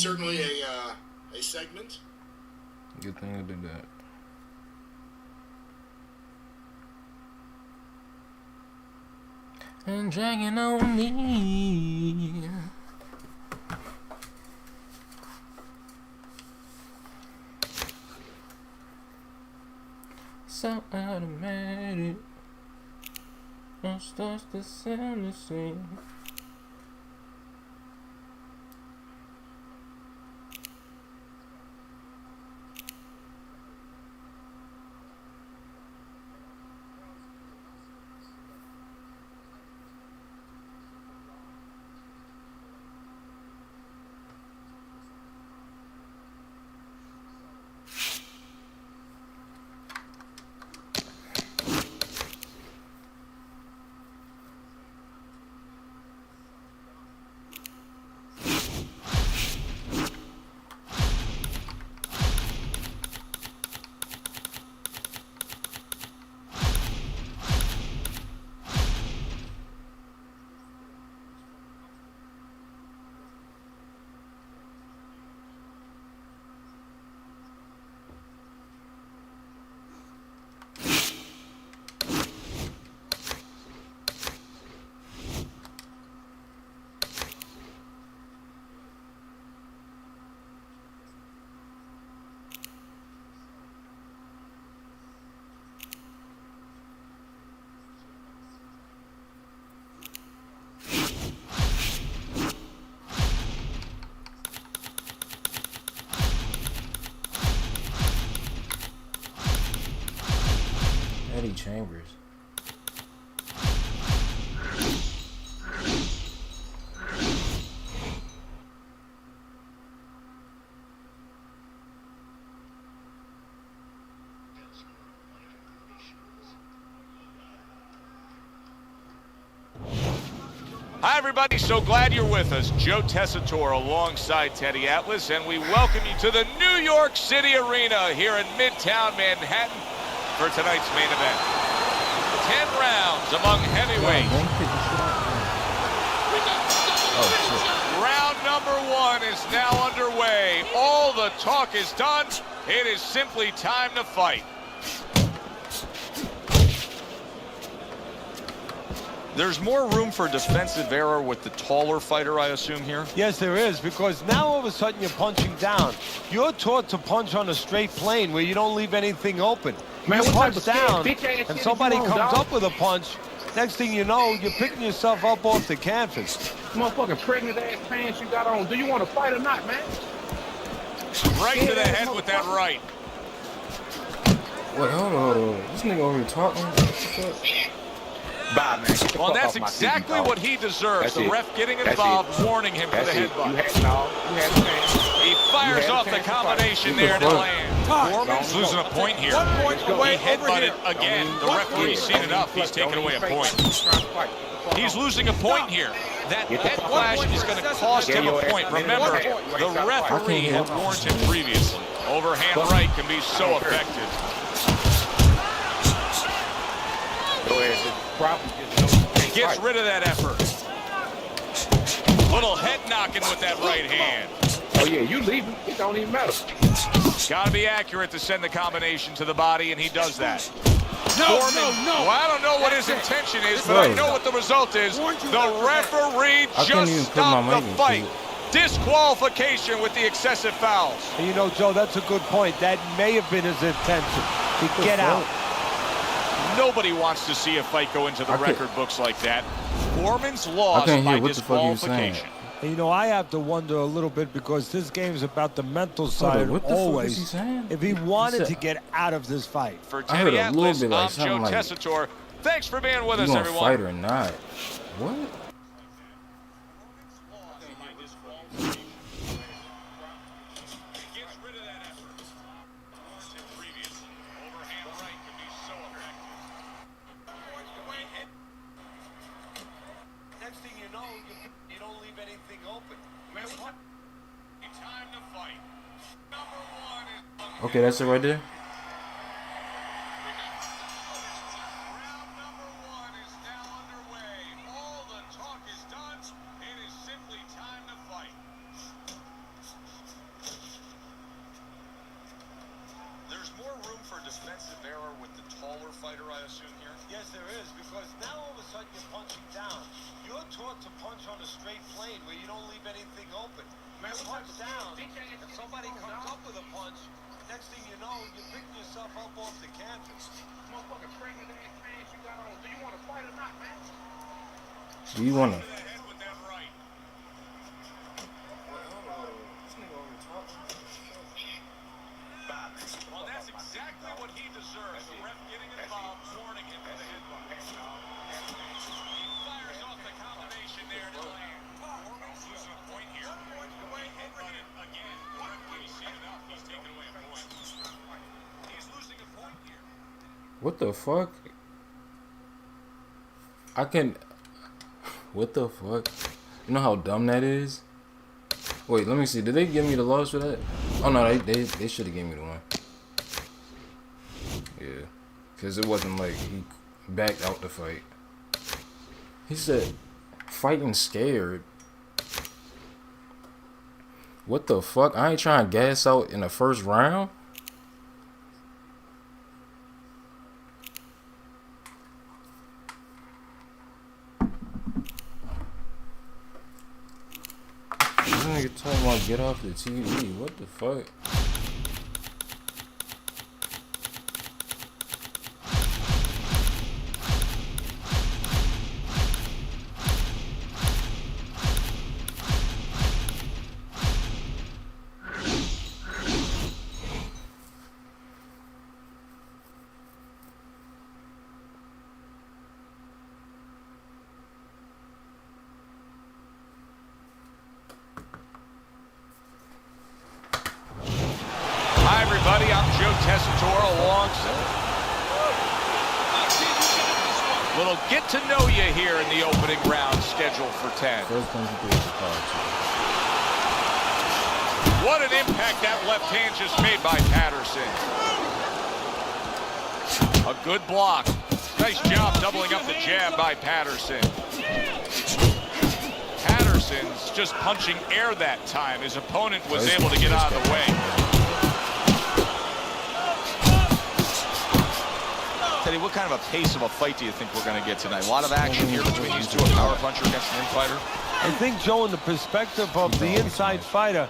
certainly a segment. Good thing I did that. And dragging on me. So automatic. It starts to sound the same. Eddie Chambers. Hi, everybody. So glad you're with us. Joe Tessitore alongside Teddy Atlas, and we welcome you to the New York City Arena here in Midtown Manhattan for tonight's main event. 10 rounds among heavyweights. Round number 1 is now underway. All the talk is done. It is simply time to fight. There's more room for defensive error with the taller fighter, I assume, here? Yes, there is, because now all of a sudden you're punching down. You're taught to punch on a straight plane where you don't leave anything open. Man, you what punch down, and somebody comes up with a punch. Next thing you know, you're picking yourself up off the canvas. Motherfucking pregnant-ass pants you got on. Do you want to fight or not, man? Right to the head with that right. Wait, hold on. This nigga over here talking. Bye, man. Well, that's exactly what he deserves. The ref getting involved, warning him for the headbutt. He fires off the combination there to land. Foreman's losing a point here. He headbutted again. The referee's seen enough. He's taken away a point. He's losing a point here. That head clash is going to cost him a point. Remember, the referee had warned him previously. Overhand right can be so effective. Gets rid of that effort. Little head knocking with that right hand. Oh, yeah, you leaving. It don't even matter. Got to be accurate to send the combination to the body, and he does that. No. Well, I don't know what his intention is, but I know what the result is. The referee just stopped the fight. Disqualification with the excessive fouls. And you know, Joe, that's a good point. That may have been his intention to get out. Nobody wants to see a fight go into the record books like that. Foreman's lost by disqualification. And you know, I have to wonder a little bit, because this game's about the mental side always. If he wanted to get out of this fight. For Teddy Atlas, I'm Joe Tessitore. Thanks for being with us, everyone. Fight or not? What? Okay, that's it right there. Round number 1 is now underway. All the talk is done. It is simply time to fight. fighter, I assume, here? Yes, there is, because now all of a sudden you're punching down. You're taught to punch on a straight plane where you don't leave anything open. You punch down, if somebody comes up with a punch, next thing you know, you're picking yourself up off the canvas. Motherfucking pregnant ass pants you got on. Do you want to fight or not, man? Do you wanna? Well, that's exactly what he deserves. The ref getting involved, warning him for the headbutt. He fires off the combination there to land. Foreman's losing a point here. He headbutted again. The ref didn't see enough. He's taking away a point. He's losing a point here. What the fuck? I can. What the fuck? You know how dumb that is? Wait, let me see. Did they give me the loss for that? Oh no, they should have gave me the one. Yeah, because it wasn't like he backed out the fight. He said, fighting scared. What the fuck? I ain't trying to gas out in the first round. This nigga talking about get off the TV. What the fuck? Little get to know you here in the opening round, scheduled for 10. What an impact that left hand just made by Patterson. A good block. Nice job doubling up the jab by Patterson. Patterson's just punching air that time. His opponent was able to get out of the way. Teddy, what kind of a pace of a fight do you think we're going to get tonight? A lot of action here between these two, a power puncher against an in-fighter. I think, Joe, in the perspective of the inside fighter,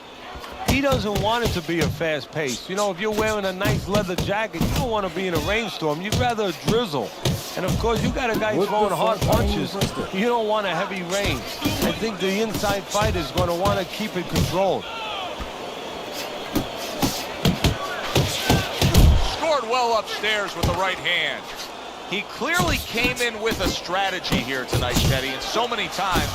he doesn't want it to be a fast pace. You know, if you're wearing a nice leather jacket, you don't want to be in a rainstorm. You'd rather a drizzle. And, of course, you got a guy throwing hard punches. You don't want a heavy rain. I think the inside fighter is going to want to keep it controlled. Well upstairs with the right hand. He clearly came in with a strategy here tonight, Teddy, and so many times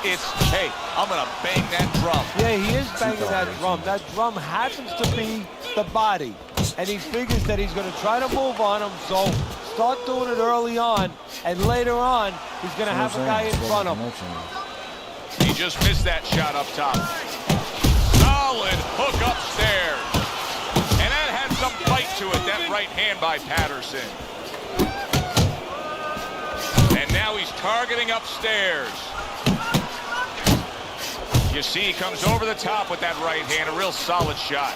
it's, hey, I'm going to bang that drum. Yeah, he is banging that drum. That drum happens to be the body, and he figures that he's going to try to move on him, so start doing it early on, and later on, he's going to have a guy in front of him. He just missed that shot up top. Solid hook upstairs. And that had some fight to it, that right hand by Patterson. And now he's targeting upstairs. You see he comes over the top with that right hand, a real solid shot.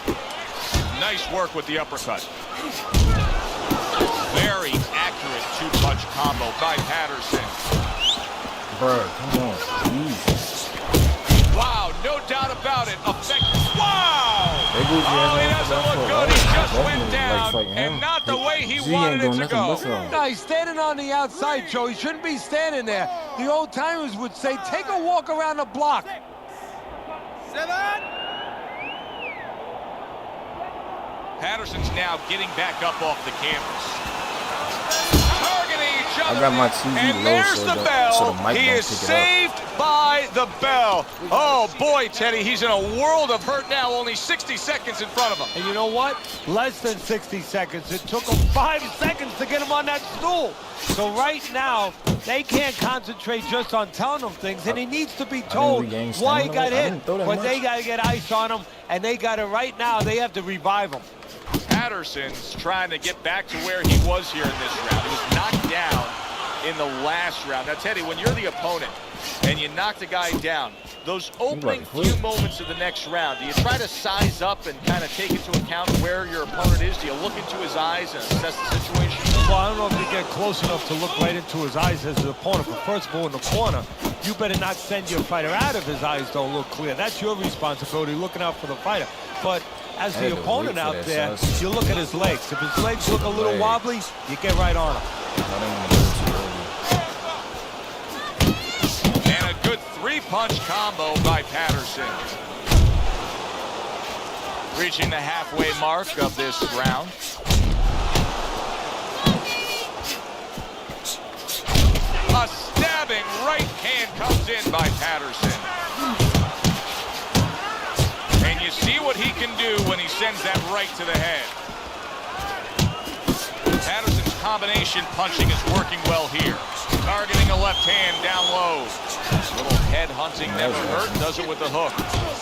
Nice work with the uppercut. Very accurate two-punch combo by Patterson. Bro, come on. Jesus. Wow, no doubt about it. Effective. Wow! Oh, he doesn't look good. He just went down, and not the way he wanted it to go. No, he's standing on the outside, Joe. He shouldn't be standing there. The old timers would say, take a walk around the block. Patterson's now getting back up off the canvas. Targeting each other. I got my TV and low, there's so the the bell. mic He don't is pick it up. saved by the bell. Oh, boy, Teddy, he's in a world of hurt now. Only 60 seconds in front of him. And you know what? Less than 60 seconds. It took him 5 seconds to get him on that stool. So right now, they can't concentrate just on telling him things, and he needs to be told why he got hit. But they got to get ice on him, and they got to, right now, they have to revive him. Patterson's trying to get back to where he was here in this round. He was knocked down in the last round. Now, Teddy, when you're the opponent and you knock the guy down, those opening few moments of the next round, do you try to size up and kind of take into account where your opponent is? Do you look into his eyes and assess the situation? Well, I don't know if you get there close enough to look right into his eyes as the opponent. But first of all, in the corner, you better not send your fighter out if his eyes don't look clear. That's your responsibility, looking out for the fighter. But as the opponent out there, you look at his legs. If his legs look a little wobbly, you get right on him. And a good three-punch combo by Patterson. Reaching the halfway mark of this round. A stabbing right hand comes in by Patterson. And you see what he can do when he sends that right to the head. Patterson's combination punching is working well here. Targeting a left hand down low. Little head hunting never hurt. Does it with the hook.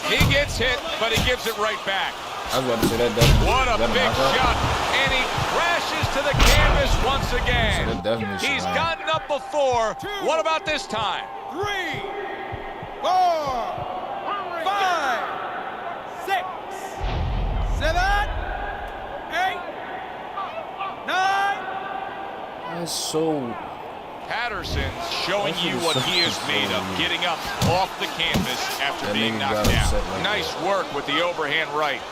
He gets hit, but he gives it right back. I was about to say that. What a big shot. And he crashes to the canvas once again. He's gotten up before. What about this time? 3, 4, 5, 6, 7, 8, 9. That's so... Patterson's showing you what he is made of, getting up off the canvas after being knocked down. Nice work with the overhand right.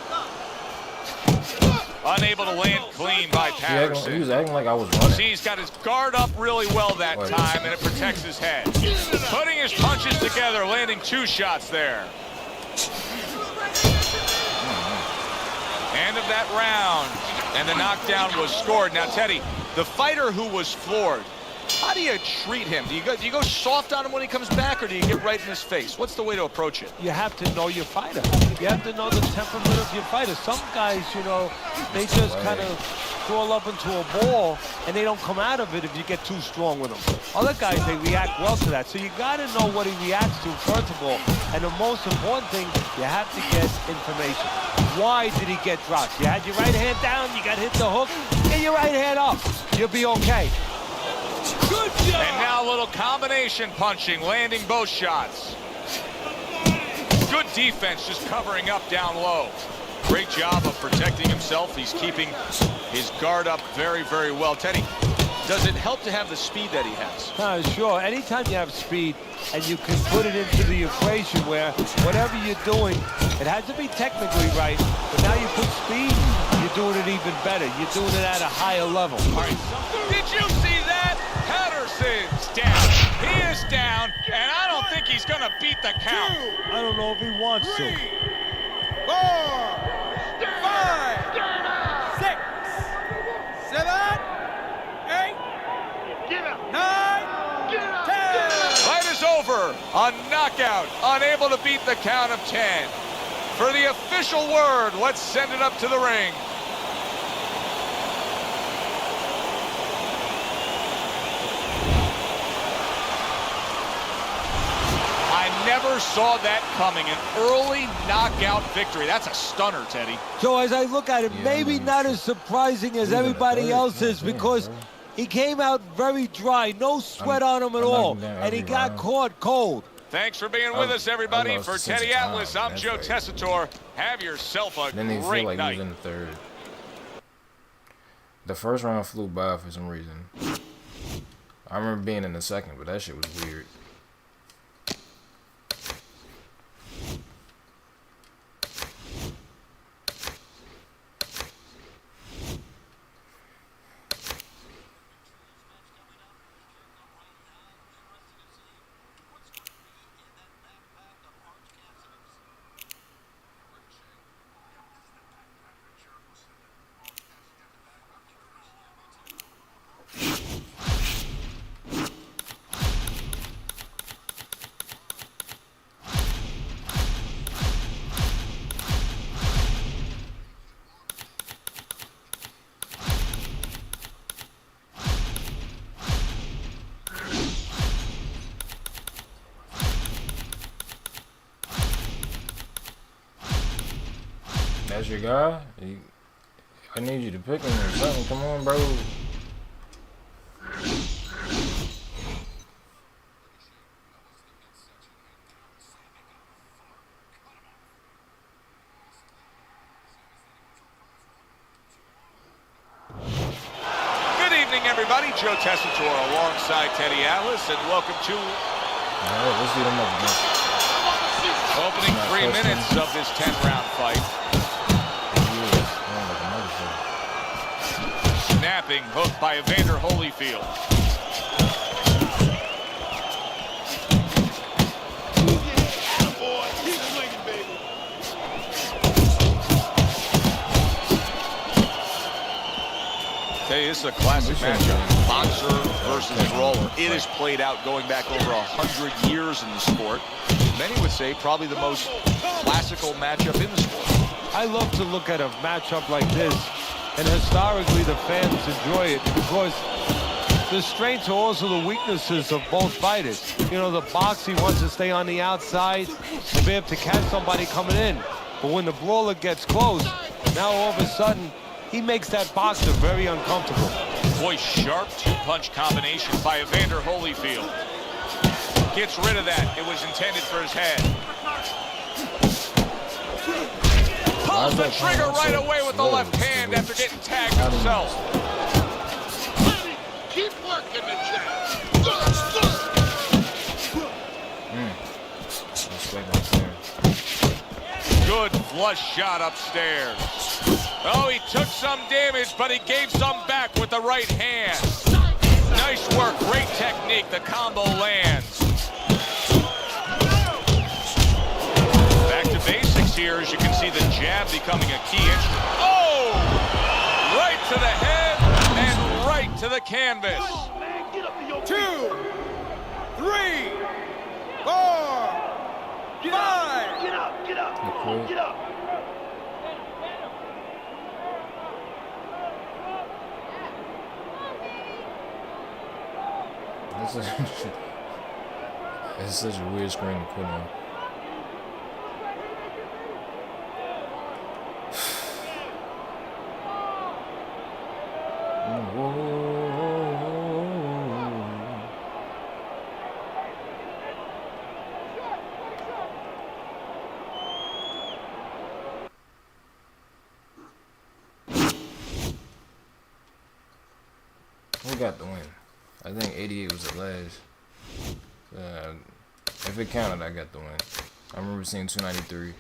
Unable to land clean by Patterson. He was acting like I was running. See, he's got his guard up really well that time, and it protects his head. Putting his punches together, landing 2 shots there. End of that round, and the knockdown was scored. Now, Teddy, the fighter who was floored, how do you treat him? Do you go soft on him when he comes back, or do you get right in his face? What's the way to approach it? You have to know your fighter. You have to know the temperament of your fighter. Some guys, you know, they just kind of crawl up into a ball, and they don't come out of it if you get too strong with them. Other guys, they react well to that. So you got to know what he reacts to, first of all. And the most important thing, you have to get information. Why did he get dropped? You had your right hand down, you got hit the hook, get your right hand up. You'll be okay. Good job. And now a little combination punching, landing both shots. Good defense, just covering up down low. Great job of protecting himself. He's keeping his guard up very, very well. Teddy, does it help to have the speed that he has? Sure. Anytime you have speed and you can put it into the equation where whatever you're doing, it has to be technically right, but now you put speed, you're doing it even better. You're doing it at a higher level. All right. Did you see that? Patterson's down. He is down, and I don't think he's going to beat the count. I don't know if he wants to. 4, 5, 6, 7, 8, 9, 10. Fight is over. A knockout. Unable to beat the count of 10. For the official word, let's send it up to the ring. Never saw that coming. An early knockout victory. That's a stunner, Teddy. So as I look at it, maybe not as surprising as everybody else is, because he came out very dry, no sweat on him at all, and he got caught cold. Thanks for being with us, everybody. For Teddy Atlas, I'm Joe Tessitore. Have yourself a great night. He was in the third. The first round flew by for some reason. I remember being in the second, but that shit was weird. That's your guy? I need you to pick him or something. Come on, bro. Good evening, everybody. everybody. Joe Tessitore alongside Teddy Atlas, and welcome to Let's see them up again. opening 3 minutes of this 10-round fight. Snapping hook by Evander Holyfield. Hey, this is a classic matchup. Boxer versus brawler. It has played out going back over 100 years in the sport. Many would say probably the most classical matchup in the sport. I love to look at a matchup like this, and historically the fans enjoy it because the strengths are also the weaknesses of both fighters. You know, the boxer wants to stay on the outside to be able to catch somebody coming in. But when the brawler gets close, now all of a sudden, he makes that boxer very uncomfortable. Boy, sharp two-punch combination by Evander Holyfield. Gets rid of that. It was intended for his head. Pulls the trigger right away with the left hand after getting tagged himself. Keep working the jab. Good flush shot upstairs. Oh, he took some damage, but he gave some back with the right hand. Nice work, great technique. The combo lands. Back to basics here, as you can see the jab becoming a key instrument. Oh! Right to the head and right to the canvas. 2, 3, 4, 5. Get up, get up, come on, get up. It's such a weird screen to put on. We got the win. I think 88 was the last. If it counted, I got the win. I remember seeing 293.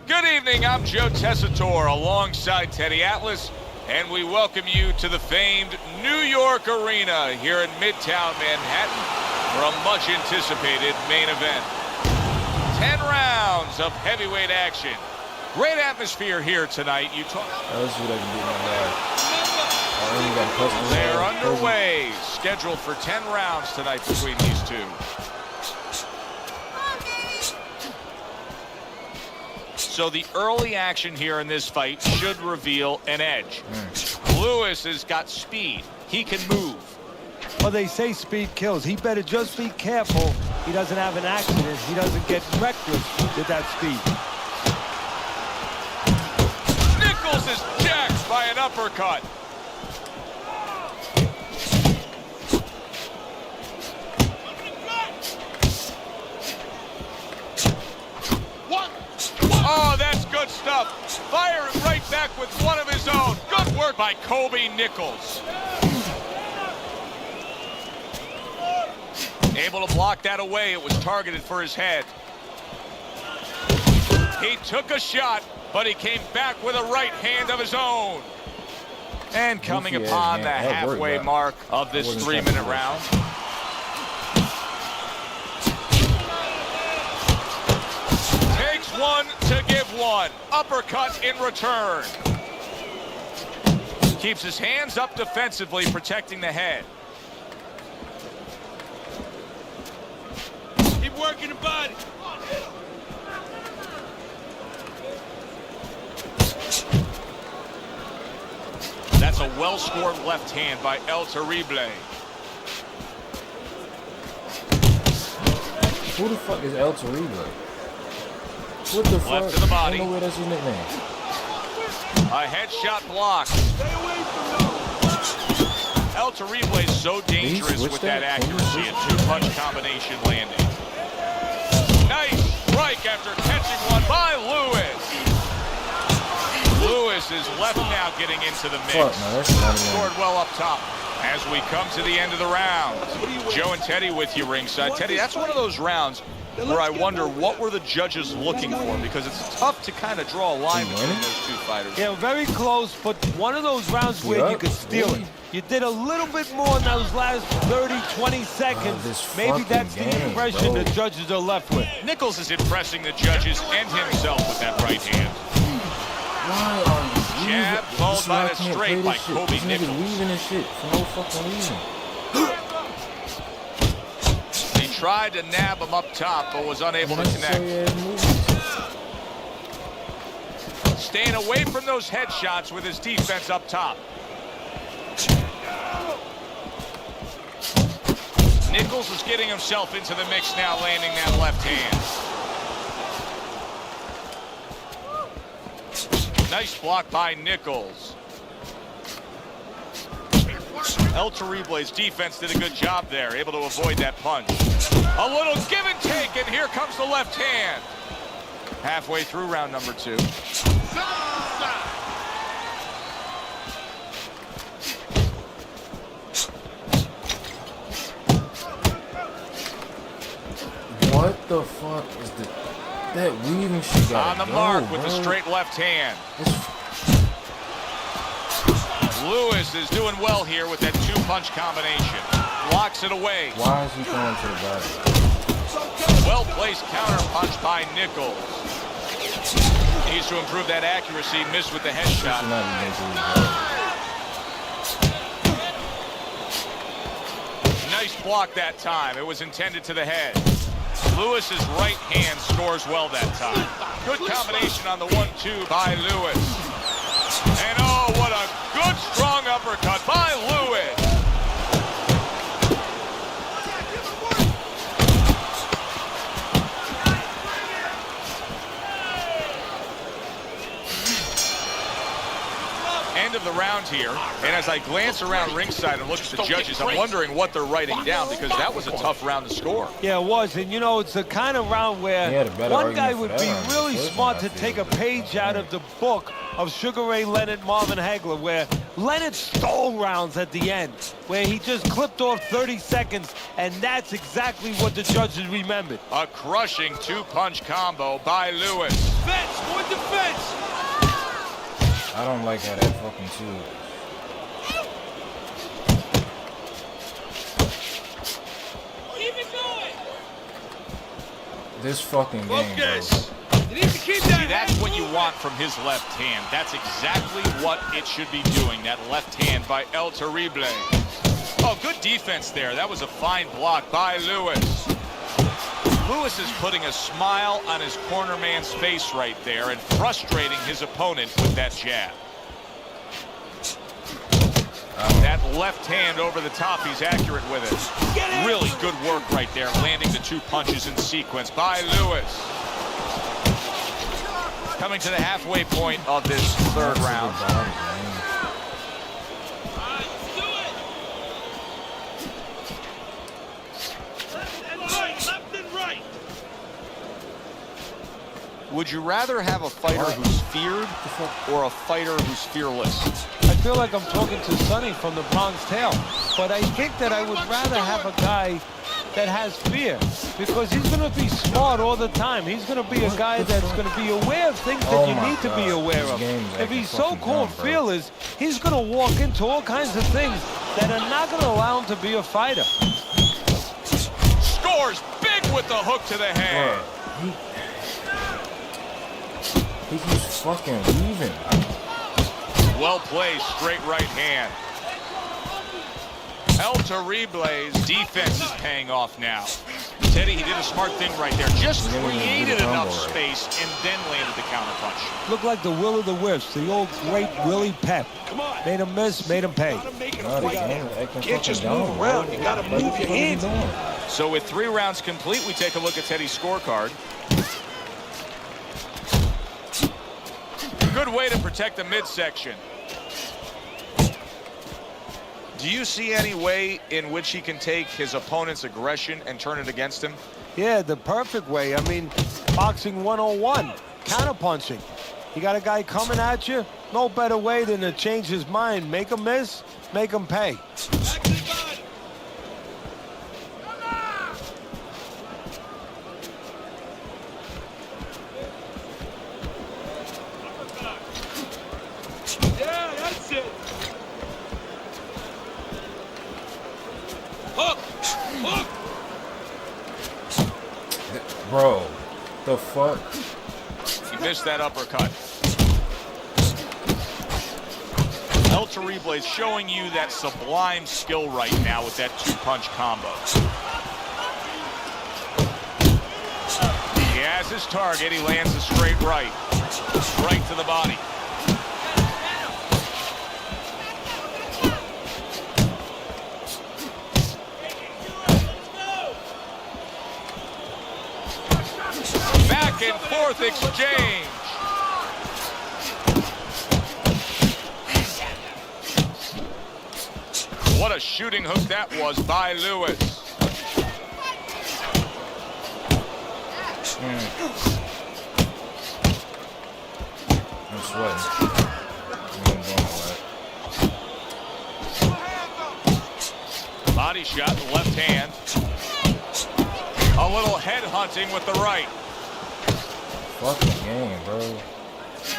Good evening, I'm Joe Tessitore alongside Teddy Atlas, and we welcome you to the famed New York Arena here in Midtown Manhattan for a much anticipated main event. 10 rounds of heavyweight action. Great atmosphere here tonight. You talk. Let's see what I can do my guy. They're underway, scheduled for 10 rounds tonight between these two. So the early action here in this fight should reveal an edge. Lewis has got speed. He can move. Well, they say speed kills. He better just be careful he doesn't have an accident. He doesn't get reckless with that speed. Nichols is jacked by an uppercut. Oh, that's good stuff. Fire it right back with one of his own. Good work by Kobe Nichols. Able to block that away. It was targeted for his head. He took a shot, but he came back with a right hand of his own. And coming upon the halfway mark of this 3-minute round. One to give one. Uppercut in return. Keeps his hands up defensively, protecting the head. Keep working the body. That's a well-scored left hand by El Terrible. Who the fuck is El Terrible? What the fuck? Left to the body. I don't know where that's his nickname. A headshot block. Stay away from those. El Terrible is so dangerous with that accuracy and two-punch combination landing. Nice strike after catching one by Lewis. Lewis is left now getting into the mix. Fuck, no, that's not Scored well up top. As we come to the end of the round, Joe and Teddy with you ringside. Teddy, that's one of those rounds where I wonder what were the judges looking for, because it's tough to kind of draw a line between those two fighters. Yeah, very close, but one of those rounds where you could steal it. You did a little bit more in those last 30, 20 seconds. Maybe that's the impression the judges are left with. Nichols is impressing the judges and himself with that right hand. Why are you Jab followed by a straight by Kobe This Nichols. nigga's weaving and shit for no fucking reason. He tried to nab him up top, but was unable to connect. Staying away from those headshots with his defense up top. Nichols is getting himself into the mix now, landing that left hand. Nice block by Nichols. El Terrible's defense did a good job there, able to avoid that punch. A little give and take, and here comes the left hand. Halfway through round number 2. What the fuck is that weaving shit? On the mark with the straight left hand. Lewis is doing well here with that two-punch combination. Blocks it away. Why is he throwing to the body? Well-placed counter punch by Nichols. Needs to improve that accuracy. Missed with the headshot. Nice block that time. It was intended to the head. Lewis's right hand scores well that time. Good combination on the 1-2 by Lewis. And oh, what a good strong uppercut by Lewis. End of the round here, and as I glance around ringside and look at the judges, I'm wondering what they're writing down, because that was a tough round to score. Yeah, it was, and you know, it's the kind of round where one guy would be really smart to take a page out of the book of Sugar Ray Leonard, Marvin Hagler, where Leonard stole rounds at the end, where he just clipped off 30 seconds, and that's exactly what the judges remembered. A crushing two-punch combo by Lewis. Defense, more defense. I don't like how that fucking too. Keep it going. This fucking game, bro. You need to keep that. See, that's what you want from his left hand. That's exactly what it should be doing, that left hand by El Terrible. Oh, good defense there. That was a fine block by Lewis. Lewis is putting a smile on his corner man's face right there and frustrating his opponent with that jab. That left hand over the top, he's accurate with it. Really good work right there, landing the two punches in sequence by Lewis. Coming to the halfway point of this third round. Left and right. Would you rather have a fighter who's feared or a fighter who's fearless? I feel like I'm talking to Sonny from the Bronx Tale, but I think that I would rather have a guy that has fear, because he's going to be smart all the time. He's going to be a guy that's going to be aware of things that you need to be aware of. If he's so cool and fearless, he's going to walk into all kinds of things that are not going to allow him to be a fighter. Scores big with the hook to the head. He keeps fucking weaving. Well placed, straight right hand. El Terrible's defense is paying off now. Teddy, he did a smart thing right there. Just created enough space and then landed the counter punch. Looked like the Will of the Wisps, the old great Willie Pep. Made him miss, made him pay. Can't just move around. You gotta move your hands. So with 3 rounds complete, we take a look at Teddy's scorecard. Good way to protect the midsection. Do you see any way in which he can take his opponent's aggression and turn it against him? Yeah, the perfect way. I mean, boxing 101, counterpunching. You got a guy coming at you, no better way than to change his mind. Make him miss, make him pay. Yeah, that's it. Hook! Hook! Bro, the fuck? He missed that uppercut. El Terrible is showing you that sublime skill right now with that 2-punch combo. He has his target. He lands a straight right. Right to the body. Back and forth exchange. What a shooting hook that was by Lewis. I'm sweating. Body shot, left hand. A little head hunting with the right. Fucking game, bro.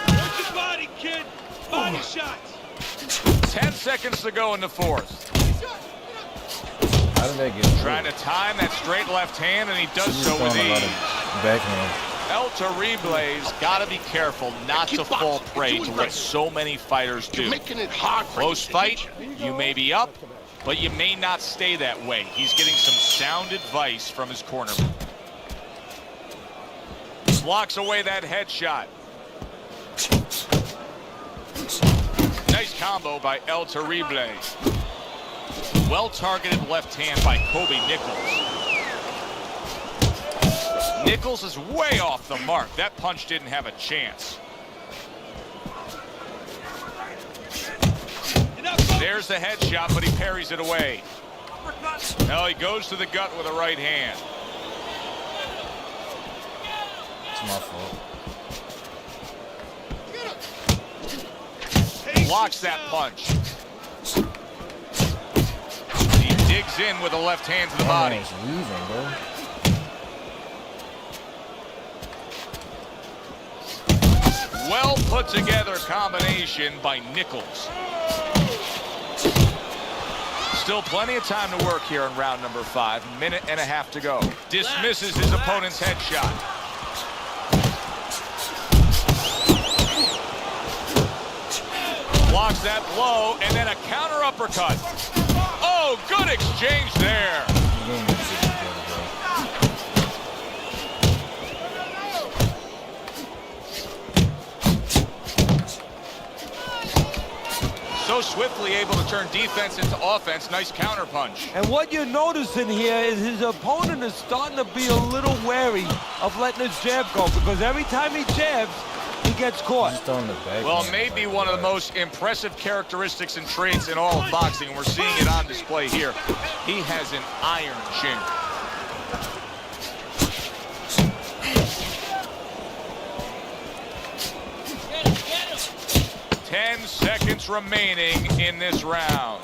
Watch your body, kid. Body shots. 10 seconds to go in the 4th. How did that get Trying to time that straight left hand, and he does so with ease. Backhand. El Terrible's got to be careful not to fall prey to what so many fighters do. Making it hard. Close fight, you may be up, but you may not stay that way. He's getting some sound advice from his cornerman. Blocks away that headshot. Nice combo by El Terrible. Well-targeted left hand by Kobe Nichols. Nichols is way off the mark. That punch didn't have a chance. There's the headshot, but he parries it away. Now he goes to the gut with a right hand. It's my fault. Blocks that punch. He digs in with a left hand to the body. It's leaving, bro. Well put together combination by Nichols. Still plenty of time to work here in round number 5. Minute and a half to go. Dismisses his opponent's headshot. Blocks that blow, and then a counter uppercut. Oh, good exchange there. So swiftly able to turn defense into offense. Nice counter punch. And what you're noticing here is his opponent is starting to be a little wary of letting his jab go, because every time he jabs, he gets caught. Well, maybe one of the most impressive characteristics and traits in all of boxing, and we're seeing it on display here. He has an iron chin. Ten seconds remaining in this round.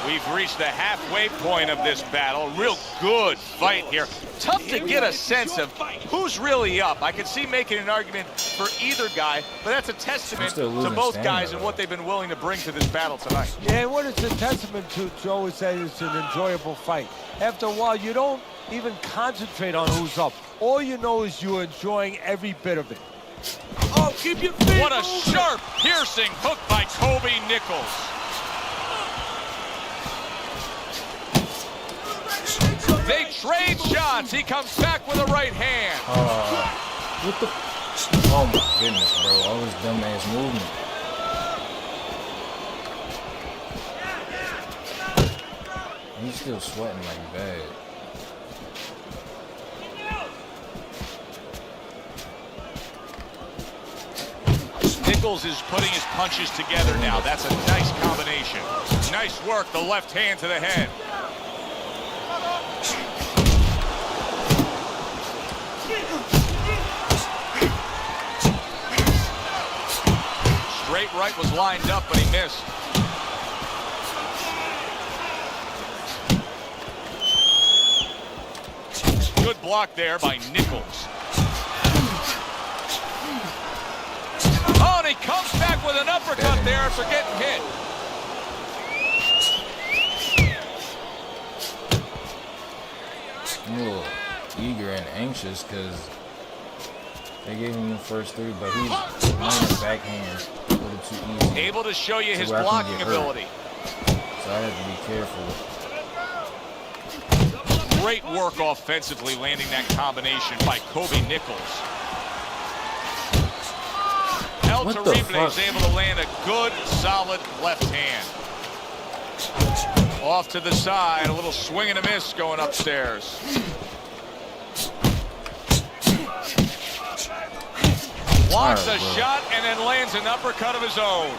We We've reached the halfway point of this battle. Real good fight here. Tough to get a sense of who's really up. I can see making an argument for either guy, but that's a testament to both guys and what they've been willing to bring to this battle tonight. Yeah, and what it's a testament to, Joe, is that it's an enjoyable fight. After a while, you don't even concentrate on who's up. All you know is you're enjoying every bit of it. Oh, keep your feet What a moving. sharp, piercing hook by Kobe Nichols. They trade shots. He comes back with a right hand. What the? Oh my goodness, bro! All this dumbass movement. He's still sweating like bad. Nichols is putting his punches together now. That's a nice combination. Nice work, the left hand to the head. Straight right was lined up, but he missed. Good block there by Nichols. Oh, and he comes back with an uppercut there after getting hit. I'm a little eager and anxious because they gave him the first three, but he's landing backhands a little too easy. Able to show you his where I can blocking get hurt. ability. So I have to be careful. Great work offensively, landing that combination by Kobe Nichols. El What the Terrible is fuck? able to land a good, solid left hand. Off to the side, a little swing and a miss going upstairs. Blocks a shot and then lands an uppercut of his own.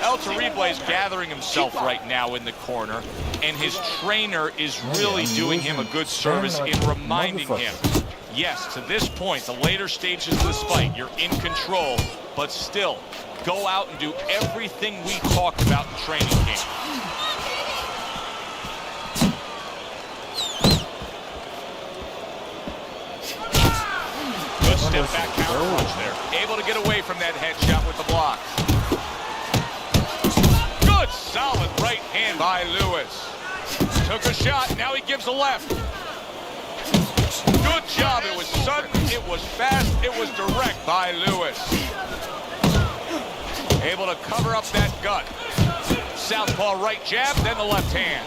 El Terrible is gathering himself right now in the corner, and his trainer is really doing him a good service in reminding him, yes, to this point, the later stages of this fight, you're in control, but still, go out and do everything we talked about in training camp. Good step back counter punch there. Able to get away from that headshot with the block. Good solid right hand by Lewis. Took a shot, now he gives a left. Good job, it was sudden, it was fast, it was direct by Lewis. Able to cover up that gut. Southpaw right jab, then the left hand.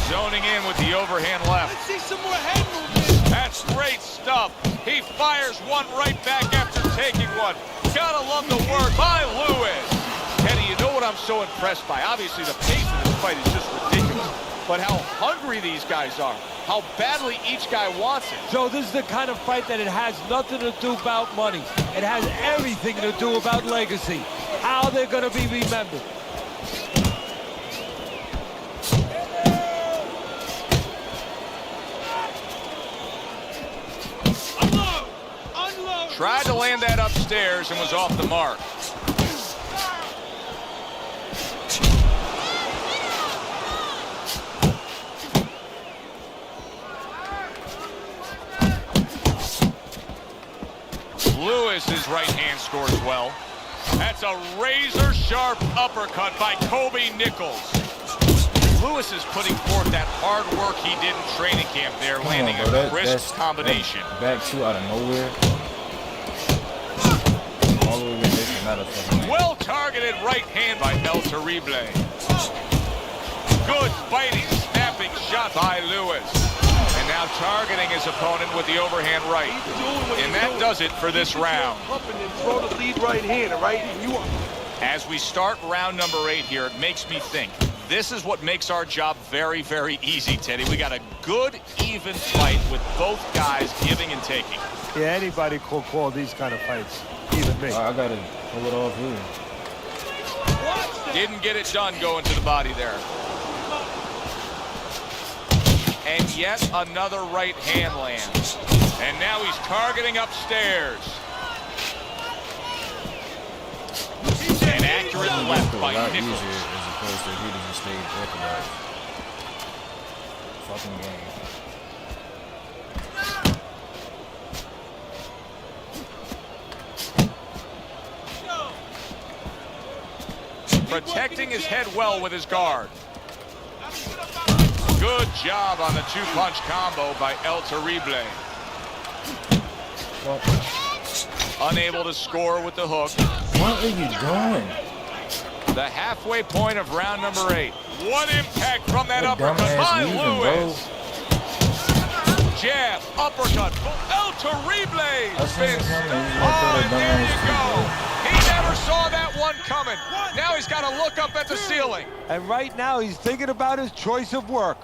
Zoning in with the overhand left. Let's see some more head movement. That's great stuff. He fires one right back after taking one. Gotta love the work by Lewis. Kenny, you know what I'm so impressed by? Obviously, the pace of this fight is just ridiculous. But how hungry these guys are. How badly each guy wants it. Joe, this is the kind of fight that it has nothing to do about money. It has everything to do about legacy. How they're going to be remembered. Unload. Unload. Tried to land that upstairs and was off the mark. Lewis's right hand scores well. That's a razor-sharp uppercut by Kobe Nichols. Lewis is putting forth that hard work he did in training camp there, landing a crisp combination. Back two out of nowhere. All the way with this is not a fucking Well targeted right hand by El Terrible. Good fighting, snapping shot by Lewis. And now targeting his opponent with the overhand right. And that does it for this round. Up and then throw the lead right hand, right? As we start round number 8 here, it makes me think. This is what makes our job very, very easy, Teddy. We got a good, even fight with both guys giving and taking. Yeah, anybody could call these kind of fights, even me. I gotta pull it off here. Didn't get it done going to the body there. And yet another right hand lands. And now he's targeting upstairs. An accurate left by Nichols. Easier as opposed to if he doesn't stay orthodox. fucking game. Protecting his head well with his guard. Good job on the two-punch combo by El Terrible. Unable to score with the hook. What are you doing? The halfway point of round number 8. One impact from that uppercut by Lewis. Jab, uppercut, El Terrible spins. Oh, and there you go. He never saw that one coming. Now he's got to look up at the ceiling. And right now he's thinking about his choice of work.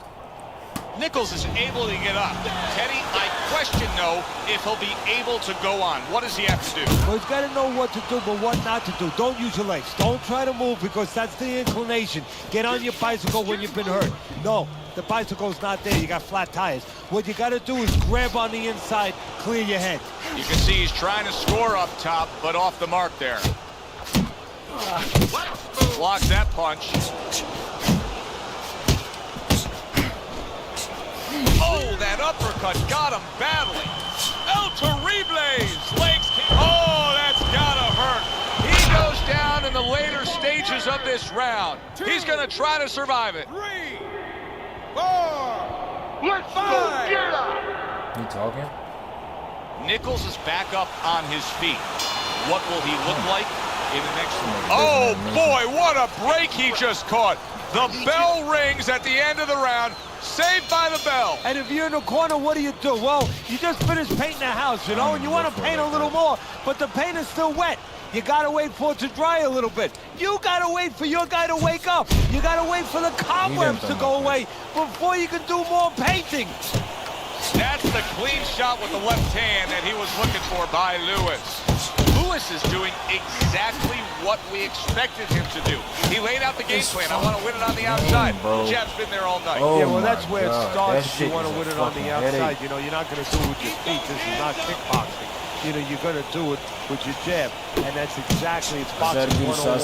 Nichols is able to get up. Teddy, I question, though, if he'll be able to go on. What does he have to do? Well, he's got to know what to do, but what not to do. Don't use your legs. Don't try to move because that's the inclination. Get on your bicycle when you've been hurt. No, the bicycle's not there. You got flat tires. What you got to do is grab on the inside, clear your head. You can see he's trying to score up top, but off the mark there. Blocks that punch. Oh, that uppercut got him badly. El Terrible's legs came. Oh, that's gotta hurt. He goes down in the later stages of this round. He's gonna try to survive it. 3, 4, let's go get him. You talking? Nichols is back up on his feet. What will he look like in the next one? Oh, boy, what a break he just caught. The bell rings at the end of the round. Saved by the bell. And if you're in the corner, what do? Well, you just finished painting the house, you know, and you want to paint a little more, but the paint is still wet. You got to wait for it to dry a little bit. You got to wait for your guy to wake up. You got to wait for the cobwebs to go away before you can do more painting. That's the clean shot with the left hand that he was looking for by Lewis. Lewis is doing exactly what we expected him to do. He laid out the game plan. I want to win it on the outside. Jab's been there all night. Yeah, well, that's where it starts. If you want to win it on the outside, you know, you're not going to do it with your feet. This is not kickboxing. You know, you're going to do it with your jab. And that's exactly, it's boxing 101.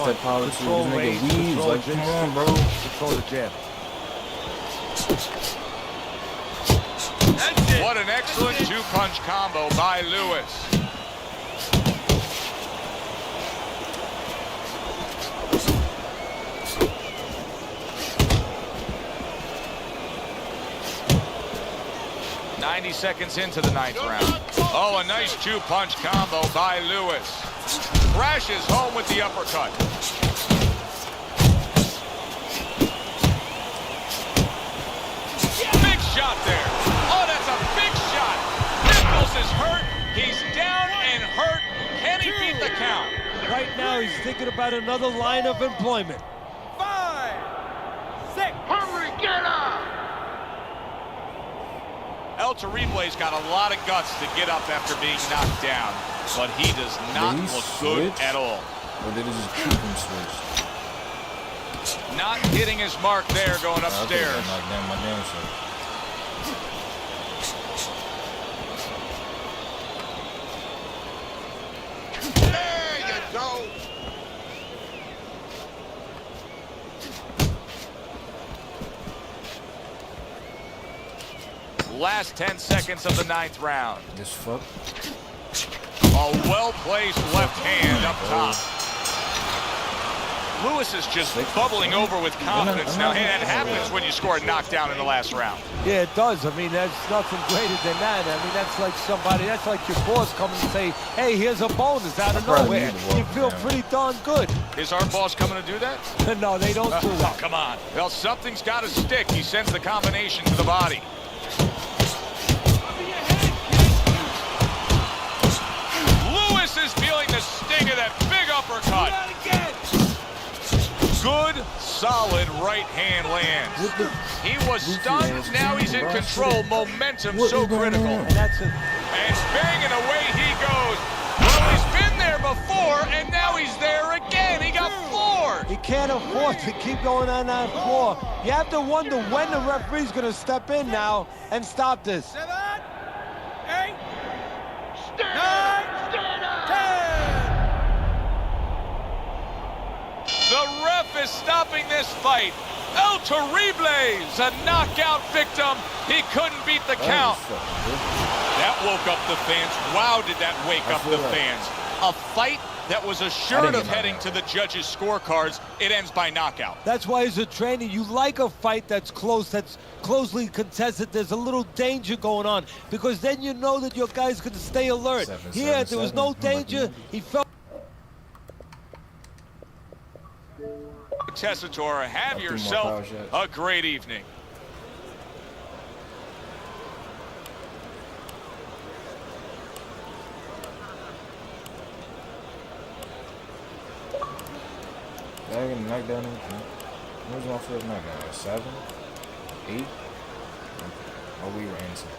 Control range, control distance, control the jab. What an excellent two-punch combo by Lewis. Seconds into the 9th round. Oh, a nice two-punch combo by Lewis. Crashes home with the uppercut. Big shot there. Oh, that's a big shot. Nichols is hurt. He's down and hurt. Can he beat the count? Right now, he's thinking about another line of employment. 5, 6, hurry, get up. El Terrible's got a lot of guts to get up after being knocked down, but he does not look good at all. Or did he just keep him switched? Not hitting his mark there going upstairs. Knocked down my damn self. There you go. Last 10 seconds of the 9th round. This fuck. A well-placed left hand up top. Lewis is just bubbling over with confidence now. Hey, that happens when you score a knockdown in the last round. Yeah, it does. I mean, there's nothing greater than that. I mean, that's like somebody, that's like your boss coming and say, hey, here's a bonus out of nowhere. You feel pretty darn good. Is our boss coming to do that? No, they don't do that. Oh, come on. Well, something's got to stick. He sends the combination to the body. Lewis is feeling the sting of that big uppercut. Good, solid right hand lands. He was stunned, now he's in control. Momentum so critical. And banging away he goes. Well, he's been there before, and now he's there again. He got floored. He can't afford to keep going on that floor. You have to wonder when the referee's going to step in now and stop this. 7, 8, 9, 10. The ref is stopping this fight. El Terribles, a knockout victim. He couldn't beat the count. That woke up the fans. Wow, did that wake up the fans. A fight that was assured of heading to the judges' scorecards. It ends by knockout. That's why as a trainer, you like a fight that's close, that's closely contested. There's a little danger going on because then you know that your guy's going to stay alert. Here, there was no danger. He felt... Tessitore, have yourself a great evening. Did I get a knockdown? When was my first knockdown? 7? 8? Oh, we were innocent.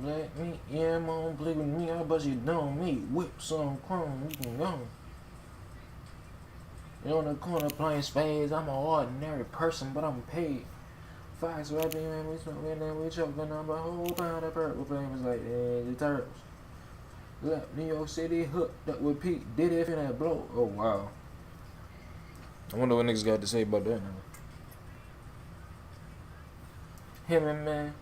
Let me, yeah, mom, play with me, I bet you don't me. Whip some chrome, we can go. You on the corner playing spades, I'm an ordinary person, but I'm paid. Fox rapping, man, we smoking and we choking on a whole pound of purple flames like the turtles. Left New York City hooked up with Pete, did it in that blow. Oh, wow. I wonder what niggas got to say about that now. Him and man.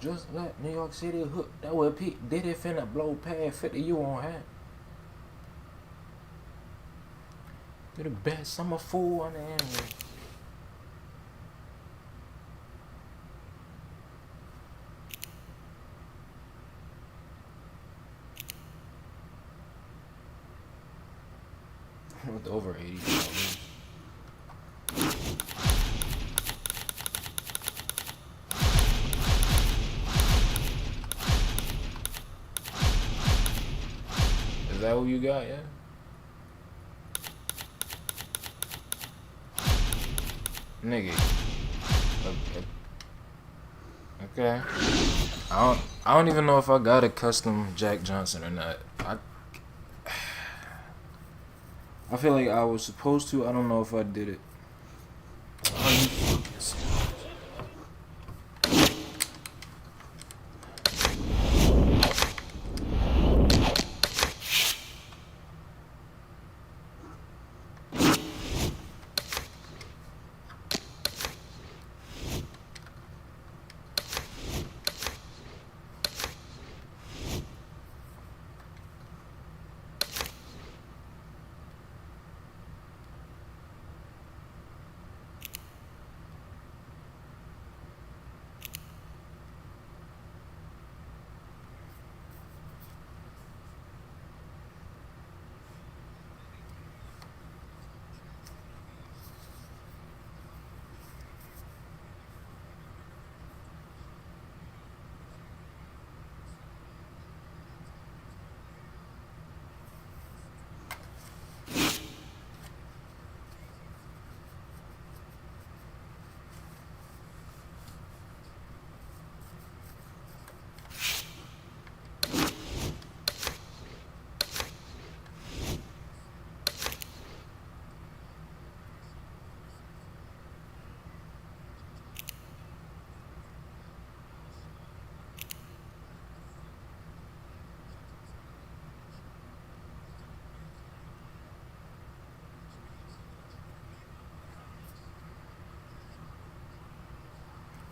Just like New York City hooked that with Pete, did it finna blow past 50 you on hand. You're the best, I'm a fool on the enemy. With over 80. Is that what you got, yeah? Nigga. Okay. I don't even know if I got a custom Jack Johnson or not. I feel like I was supposed to. I don't know if I did it.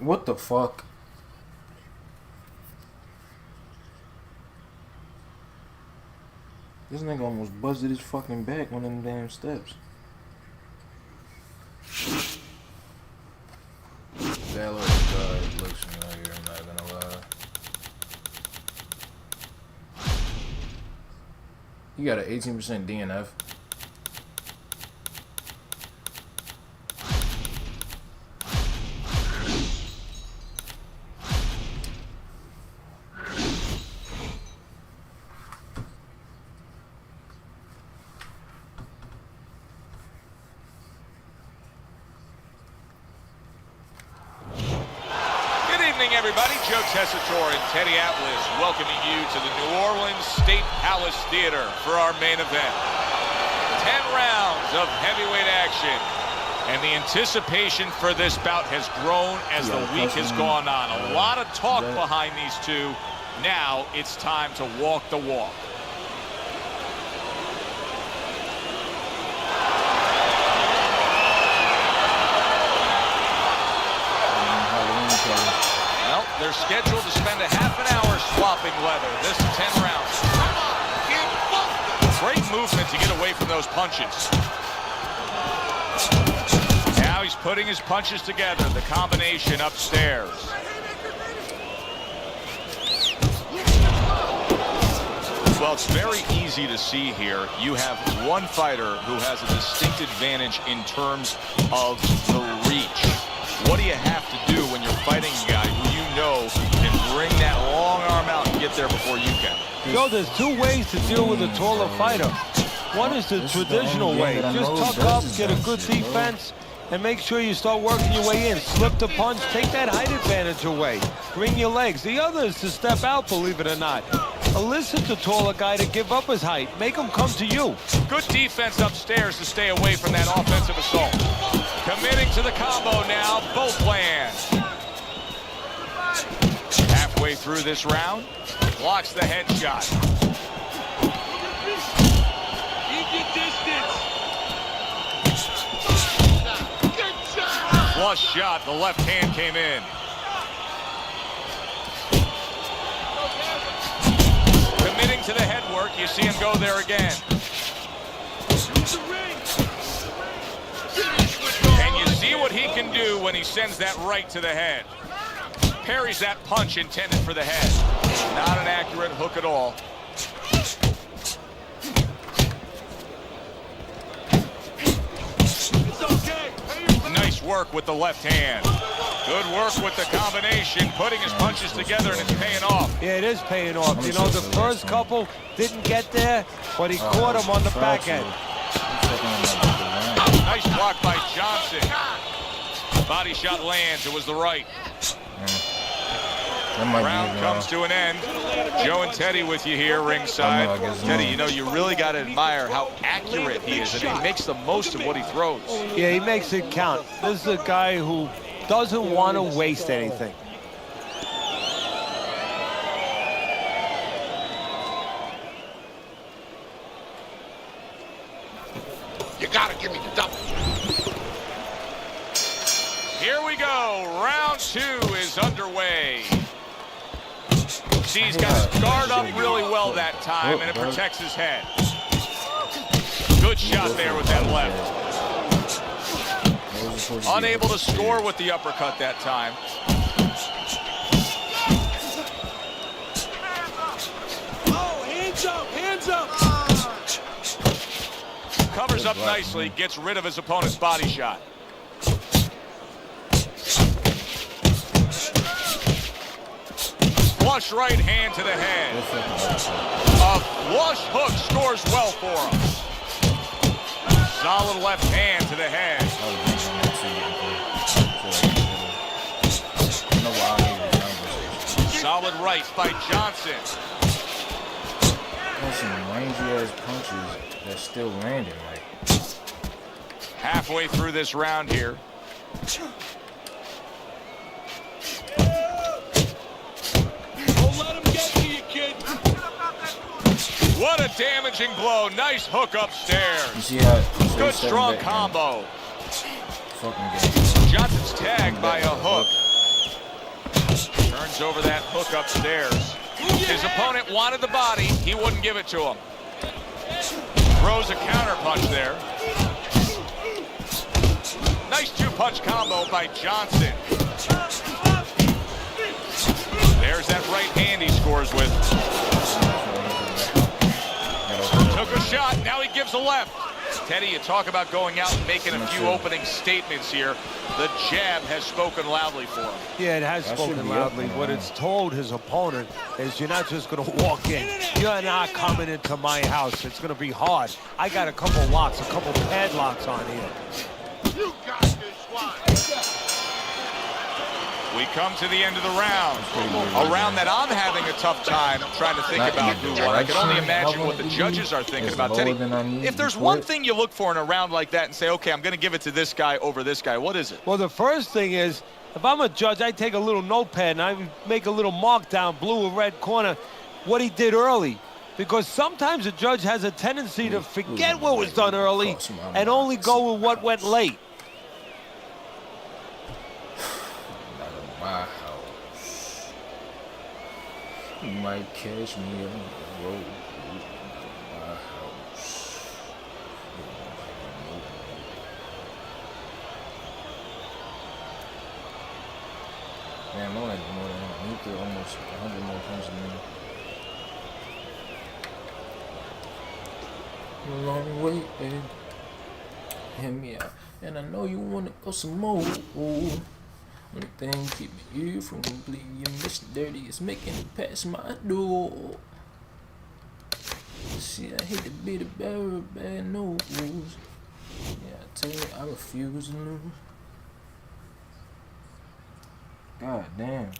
What the fuck? This nigga almost busted his fucking back on them damn steps. That looks familiar, I'm not gonna lie. He got an 18% DNF. Everybody, Joe Tessitore and Teddy Atlas welcoming you to the New Orleans State Palace Theater for our main event. 10 rounds of heavyweight action, and the anticipation for this bout has grown as the week has gone on. A lot of talk behind these two. Now it's time to walk the walk. Well, they're scheduled to spend a half an hour swapping leather. This 10 rounds. Great movement to get away from those punches. Now he's putting his punches together. The combination upstairs. Well, it's very easy to see here. You have one fighter who has a distinct advantage in terms of the reach. What do you have to do when you're fighting a guy who you know can bring that long arm out and get there before you can? Joe, there's two ways to deal with a taller fighter. One is the traditional way. Just tuck up, get a good defense, and make sure you start working your way in. Slip the punch, take that height advantage away. Bring your legs. The other is to step out, believe it or not. Elicit the taller guy to give up his height. Make him come to you. Good defense upstairs to stay away from that offensive assault. Committing to the combo now, both land. Halfway through this round, blocks the headshot. Flush shot, the left hand came in. Committing to the head work, you see him go there again. And you see what he can do when he sends that right to the head. Parries that punch intended for the head. Not an accurate hook at all. Nice work with the left hand. Good work with the combination, putting his punches together, and it's paying off. Yeah, it is paying off. You know, the first couple didn't get there, but he caught him on the back end. Nice block by Johnson. Body shot lands. It was the right. Round comes to an end. Joe and Teddy with you here ringside. Teddy, you know, you really got to admire how accurate he is, and he makes the most of what he throws. Yeah, he makes it count. This is a guy who doesn't want to waste anything. You gotta give me the double. Here we go. Round two is underway. See, he's got his guard up really well that time, and it protects his head. Good shot there with that left. Unable to score with the uppercut that time. Oh, hands up, hands up. Covers up nicely, gets rid of his opponent's body shot. Flush right hand to the head. A flush hook scores well for him. Solid left hand to the head. Solid right by Johnson. There's some rangy ass punches that's still landing. Like halfway through this round here. What a damaging blow. Nice hook upstairs. you see how good strong combo. Fucking game. Johnson's tagged by a hook. lands over that hook upstairs. His opponent wanted the body. He wouldn't give it to him. Throws a counter punch there. Nice two-punch combo by Johnson. There's that right hand he scores with. Took a shot, now he gives a left. Teddy, you talk about going out and making a few opening statements here. The jab has spoken loudly for him. Yeah, it has spoken loudly. What it's told his opponent is you're not just going to walk in. You're not coming into my house. It's going to be hard. I got a couple locks, a couple padlocks on here. You got this one. We come to the end of the round. A round that I'm having a tough time trying to think about who won. I can only imagine what the judges are thinking about. Teddy, if there's one thing you look for in a round like that and say, okay, I'm going to give it to this guy over this guy, what is it? Well, the first thing is, if I'm a judge, I take a little notepad and I make a little mark down, blue or red corner, what he did early. Because sometimes a judge has a tendency to forget what was done early and only go with what went late. My house. You might catch me on the road. My house. Man, I'm only more than you could almost 100 more punches than me. A long way, baby. Hear me out. And I know you wanna go some more. Only thing keeping you from completing your mission dirty is making it past my door. See, I hate to be the bearer of bad news. Yeah, I tell you, I refuse to lose. God damn.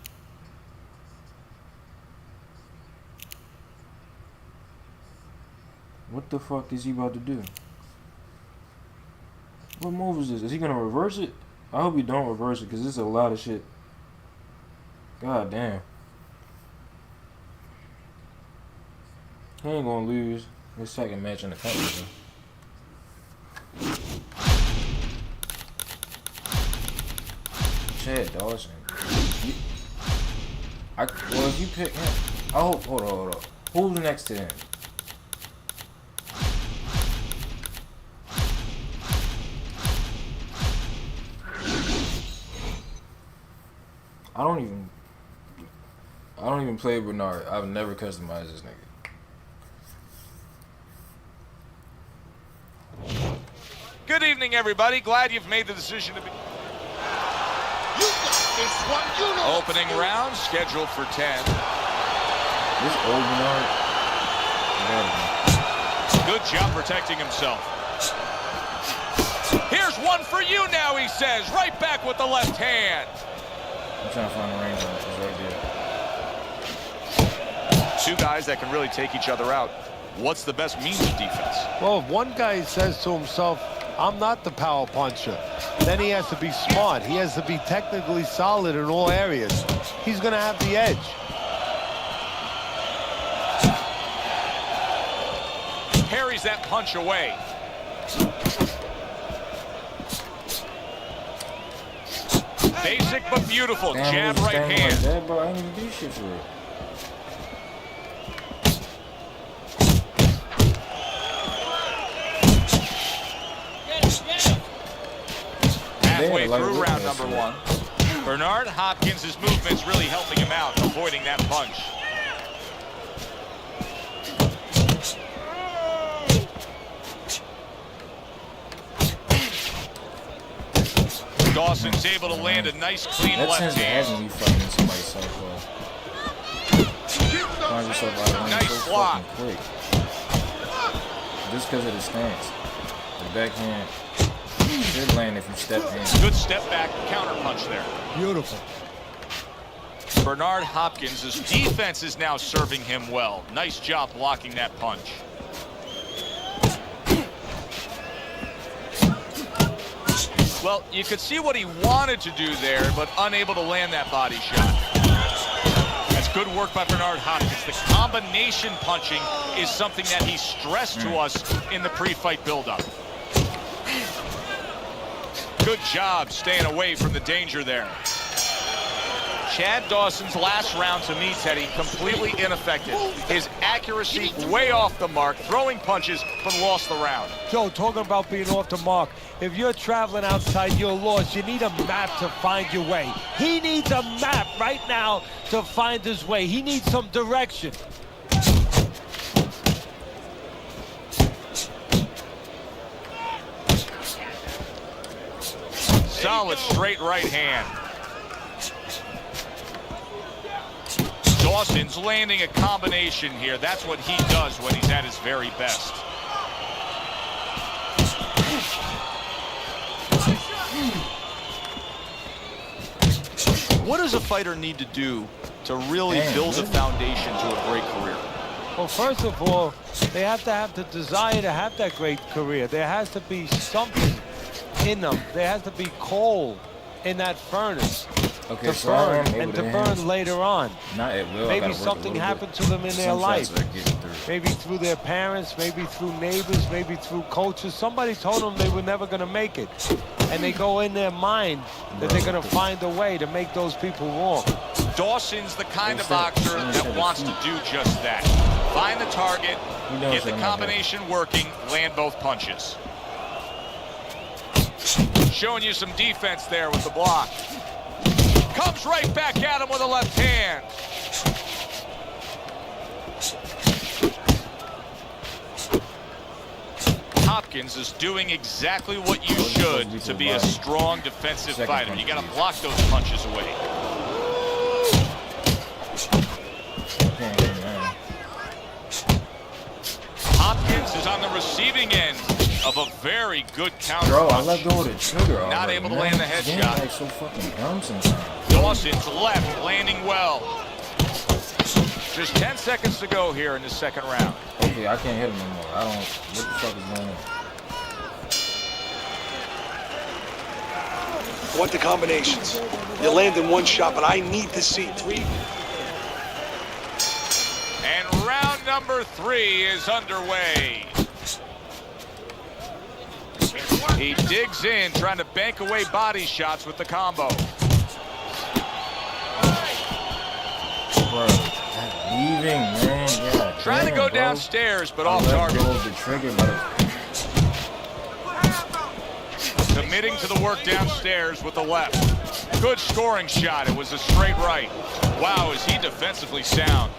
What the fuck is he about to do? What move is this? Is he gonna reverse it? I hope you don't reverse it, because this is a lot of shit. God damn. He ain't gonna lose his second match in the country. Chad Dawson. Well, if you pick him, I hope. Hold on. Who's next to him? I don't even play Bernard. I've never customized this nigga. Good evening, everybody. Glad you've made the decision to be. You got this one. You know. Opening round scheduled for 10. This old Bernard. Good job protecting himself. Here's one for you now, he says. Right back with the left hand. I'm trying to find the range on it. It's right there. Two guys that can really take each other out. What's the best means of defense? Well, if one guy says to himself, I'm not the power puncher, then he has to be smart. He has to be technically solid in all areas. He's going to have the edge. Parries that punch away. Basic but beautiful. Jab right hand. Like that, bro. I ain't even do shit for it. Halfway through round number one. Bernard Hopkins' movements really helping him out, avoiding that punch. Dawson's able to land a nice clean left hand. That tends to happen when you fighting somebody so close. Find yourself out of Nice so block. fucking quick. Just because of the stance. The backhand should land if you step in. Good step back counter punch there. Beautiful. Bernard Hopkins' defense is now serving him well. Nice job blocking that punch. Well, you could see what he wanted to do there, but unable to land that body shot. That's good work by Bernard Hopkins. The combination punching is something that he stressed to us in the pre-fight buildup. Good job staying away from the danger there. Chad Dawson's last round, to me, Teddy, completely ineffective. His accuracy way off the mark, throwing punches, but lost the round. Joe, talking about being off the mark, if you're traveling outside, you're lost. You need a map to find your way. He needs a map right now to find his way. He needs some direction. Solid straight right hand. Dawson's landing a combination here. That's what he does when he's at his very best. What does a fighter need to do to really build a foundation to a great career? Well, first of all, they have to have the desire to have that great career. There has to be something in them. There has to be coal in that furnace to burn and to burn later on. Maybe something happened to them in their life. Maybe through their parents, maybe through neighbors, maybe through coaches. Somebody told them they were never going to make it. And they go in their mind that they're going to find a way to make those people wrong. Dawson's the kind of boxer that wants to do just that. Find the target, get the combination working, land both punches. Showing you some defense there with the block. Comes right back at him with a left hand. Hopkins is doing exactly what you should to be a strong defensive fighter. You got to block those punches away. Hopkins is on the receiving end of a very good counter punch. I let go of the trigger. Not able to land the headshot. Like so fucking dumb sometimes. Dawson's left, landing well. Just 10 seconds to go here in the second round. Okay, I can't hit him anymore. I don't. What the fuck is going on? I want the combinations. You land in one shot, but I need to see three. And round number 3 is underway. He digs in, trying to bank away body shots with the combo. Bro, leaving, man. Yeah, trying to go downstairs, but off target. The trigger, Committing to the work downstairs with the left. Good scoring shot. It was a straight right. Wow, is he defensively sound.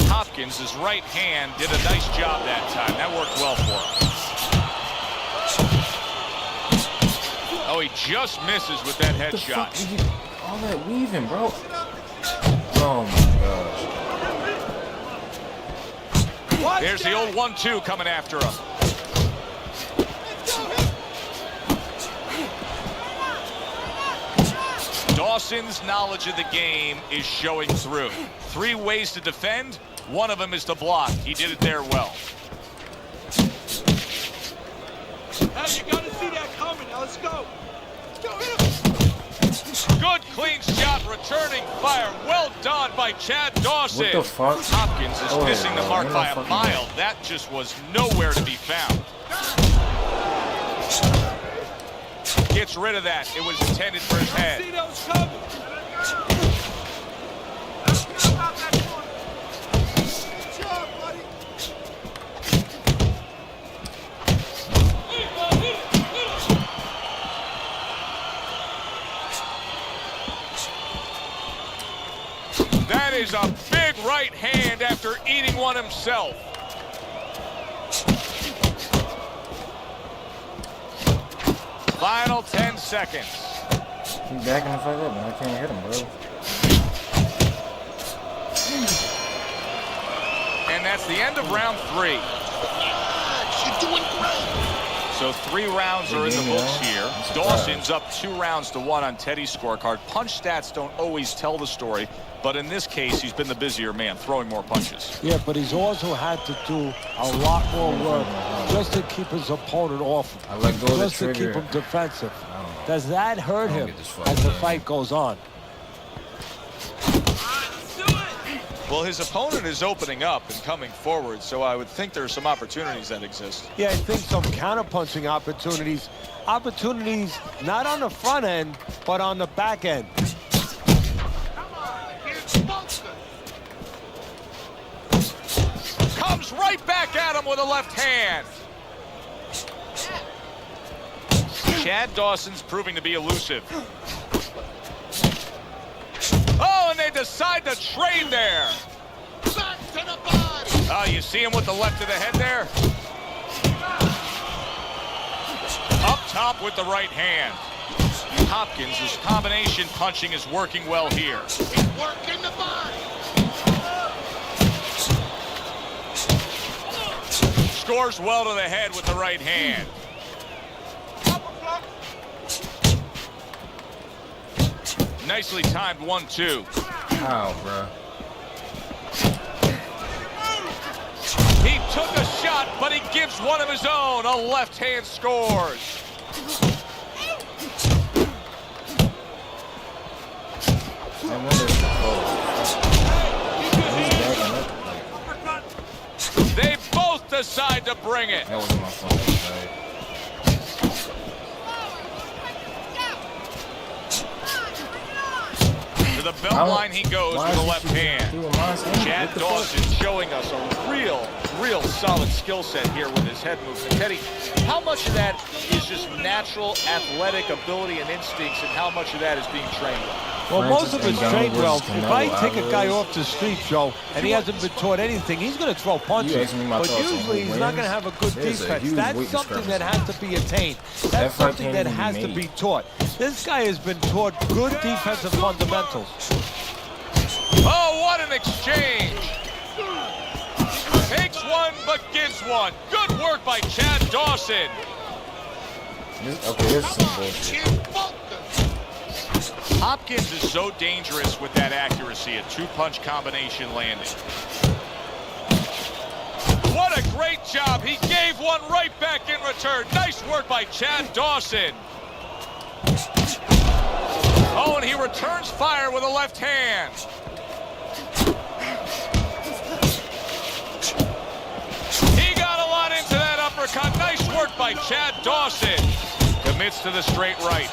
Hopkins' right hand did a nice job that time. That worked well for him. Oh, he just misses with that headshot. All that weaving, bro. Oh my gosh. There's the old 1-2 coming after him. Dawson's knowledge of the game is showing through. 3 ways to defend. One of them is to block. He did it there well. Hey, you gotta see that coming. Now let's go. Good clean shot, returning fire. Well done by Chad Dawson. What the fuck? Hopkins is missing the mark by a mile. That just was nowhere to be found. Gets rid of that. It was intended for his head. See those coming. That is a big right hand after eating one himself. Final 10 seconds. He's backing the fuck up, man. I can't hit him, bro. And that's the end of round 3. You're doing great. So 3 rounds are in the books here. Dawson's up 2-1 on Teddy's scorecard. Punch stats don't always tell the story, but in this case, he's been the busier man, throwing more punches. Yeah, but he's also had to do a lot more work just to keep his opponent off him. I let go of the just to trigger. keep him defensive. Does that hurt him as the fight goes on? Well, his opponent is opening up and coming forward, so I would think there are some opportunities that exist. Yeah, I think some counter-punching opportunities. Opportunities not on the front end, but on the back end. Comes right back at him with a left hand. Chad Dawson's proving to be elusive. Oh, and they decide to trade there. Back to the body. Oh, you see him with the left of the head there? Up top with the right hand. Hopkins' combination punching is working well here. Working the body. Scores well to the head with the right hand. Nicely timed 1-2. How, bro? He took a shot, but he gives one of his own. A left hand scores. I wonder if They both decide to bring it. that wasn't my fault. Right? To the belt line he goes with the left hand. Chad Dawson showing us a real solid skill set here with his head movement. Teddy, how much of that is just natural athletic ability and instincts, and how much of that is being trained with? Well, most of it's trained well. If I take a guy off the street, Joe, and he hasn't been taught anything, he's going to throw punches. But usually he's not going to have a good defense. That's something that has to be attained. That's something that has to be taught. This guy has been taught good defensive fundamentals. Oh, what an exchange! Takes one, but gives one. Good work by Chad Dawson. Okay, this is some bullshit. Hopkins is so dangerous with that accuracy, a two-punch combination landing. What a great job. He gave one right back in return. Nice work by Chad Dawson. Oh, and he returns fire with a left hand. He got a lot into that uppercut. Nice work by Chad Dawson. Commits to the straight right.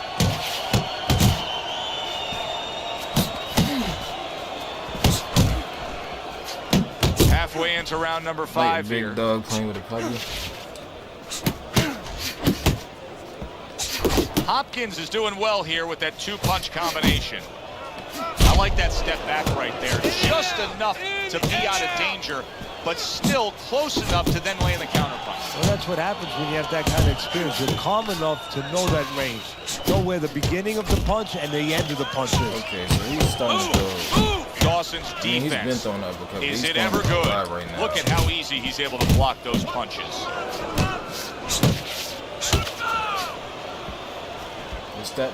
Halfway into round number 5 here. Big dog playing with a puppy. Hopkins is doing well here with that two-punch combination. I like that step back right there. Just enough to be out of danger, but still close enough to then land the counterpunch. Well, that's what happens when you have that kind of experience. You're calm enough to know that range. Know where the beginning of the punch and the end of the punch is. Okay, so he's starting to go. Dawson's defense. Is it ever good? Right now. Look at how easy he's able to block those punches.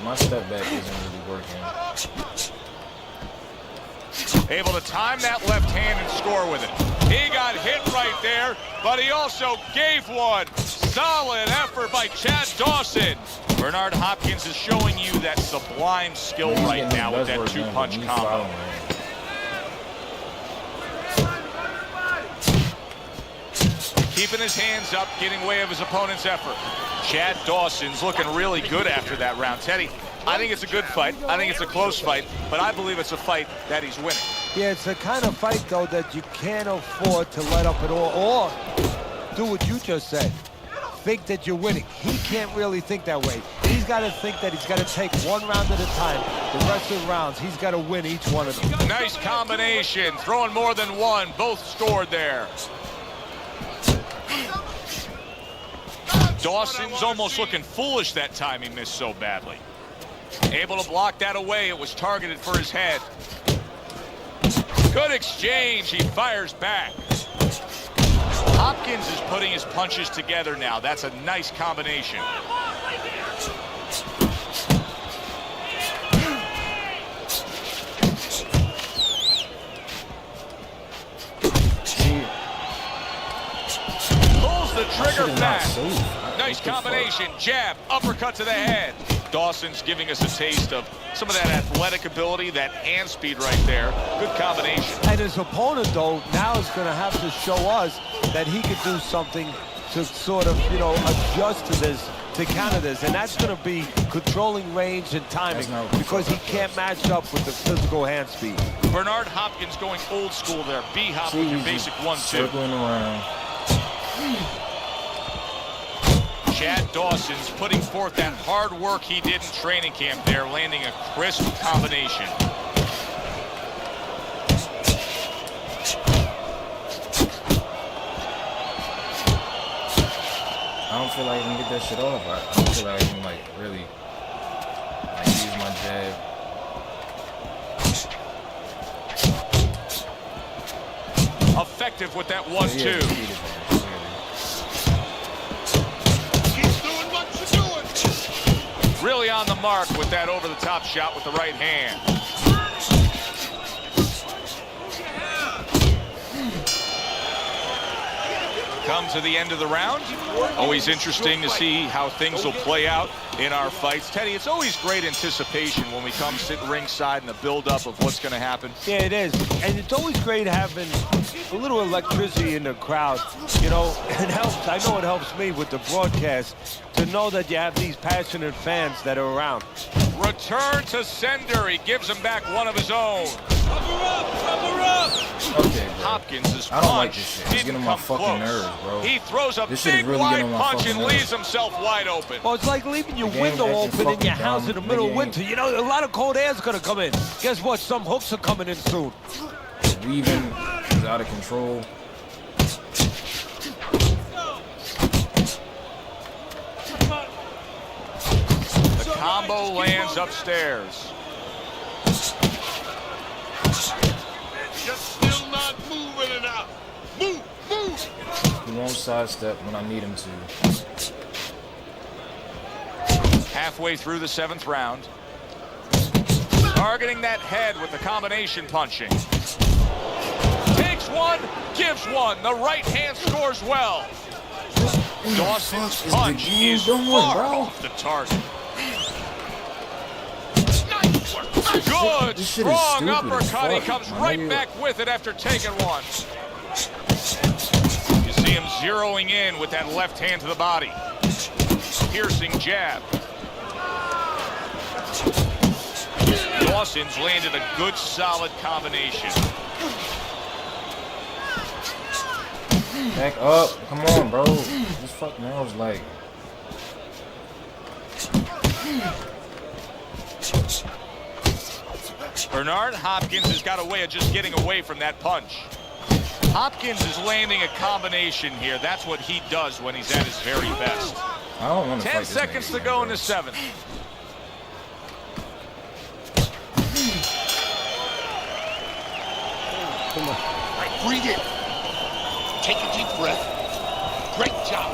My step back isn't really working. Able to time that left hand and score with it. He got hit right there, but he also gave one. Solid effort by Chad Dawson. Bernard Hopkins is showing you that sublime skill right now with that two-punch combo. Keeping his hands up, getting way of his opponent's effort. Chad Dawson's looking really good after that round. Teddy, I think it's a good fight. I think it's a close fight, but I believe it's a fight that he's winning. Yeah, it's the kind of fight, though, that you can't afford to let up at all, or do what you just said. Think that you're winning. He can't really think that way. He's got to think that he's got to take one round at a time. The rest of the rounds, he's got to win each one of them. Nice combination, throwing more than one. Both scored there. Dawson's almost looking foolish that time he missed so badly. Able to block that away. It was targeted for his head. Good exchange. He fires back. Hopkins is putting his punches together now. That's a nice combination. Pulls the trigger back. Nice combination. Jab, uppercut to the head. Dawson's giving us a taste of some of that athletic ability, that hand speed right there. Good combination. And his opponent, though, now is going to have to show us that he can do something to sort of, you know, adjust to this, to counter this. And that's going to be controlling range and timing, because he can't match up with the physical hand speed. Bernard Hopkins going old school there. B-hop with your basic 1-2. Circling around. Chad Dawson's putting forth that hard work he did in training camp there, landing a crisp combination. I don't feel like I can get that shit off. I don't feel like I can, like, really, like, use my jab. Effective with that 1-2. Keep doing what you're doing. Really on the mark with that over-the-top shot with the right hand. Come to the end of the round. Always interesting to see how things will play out in our fights. Teddy, it's always great anticipation when we come sit ringside and the build-up of what's going to happen. Yeah, it is. And it's always great having a little electricity in the crowd. You know, it helps. I know it helps me with the broadcast to know that you have these passionate fans that are around. Return to sender. He gives him back one of his own. Cover up, cover up. Okay, bro. Hopkins' I don't like punch this shit. It's didn't getting on my come fucking close. nerves, bro. He throws a This shit is big really wide getting on my punch fucking and nerves. leaves himself wide open. Well, it's like leaving your The game window acting open in fucking your house in the dumb. middle of The winter. You know, a lot of cold air's going to come in. Guess what? Some hooks are coming in soon. Weaving is out of control. The combo lands upstairs. You're still not moving enough. Move, move. He won't sidestep when I need him to. Halfway through the 7th round. Targeting that head with the combination punching. Takes one, gives one. The right hand scores well. Dawson's punch is far off the target. Good, strong uppercut. He comes right back with it after taking one. You see him zeroing in with that left hand to the body. Piercing jab. Dawson's landed a good, solid combination. Back up. Come on, bro. This fucking nail's like... Bernard Hopkins has got a way of just getting away from that punch. Hopkins is landing a combination here. That's what he does when he's at his very best. I don't want to 10 seconds to go in the 7th. Come on. All right, breathe in. Take a deep breath. Great job.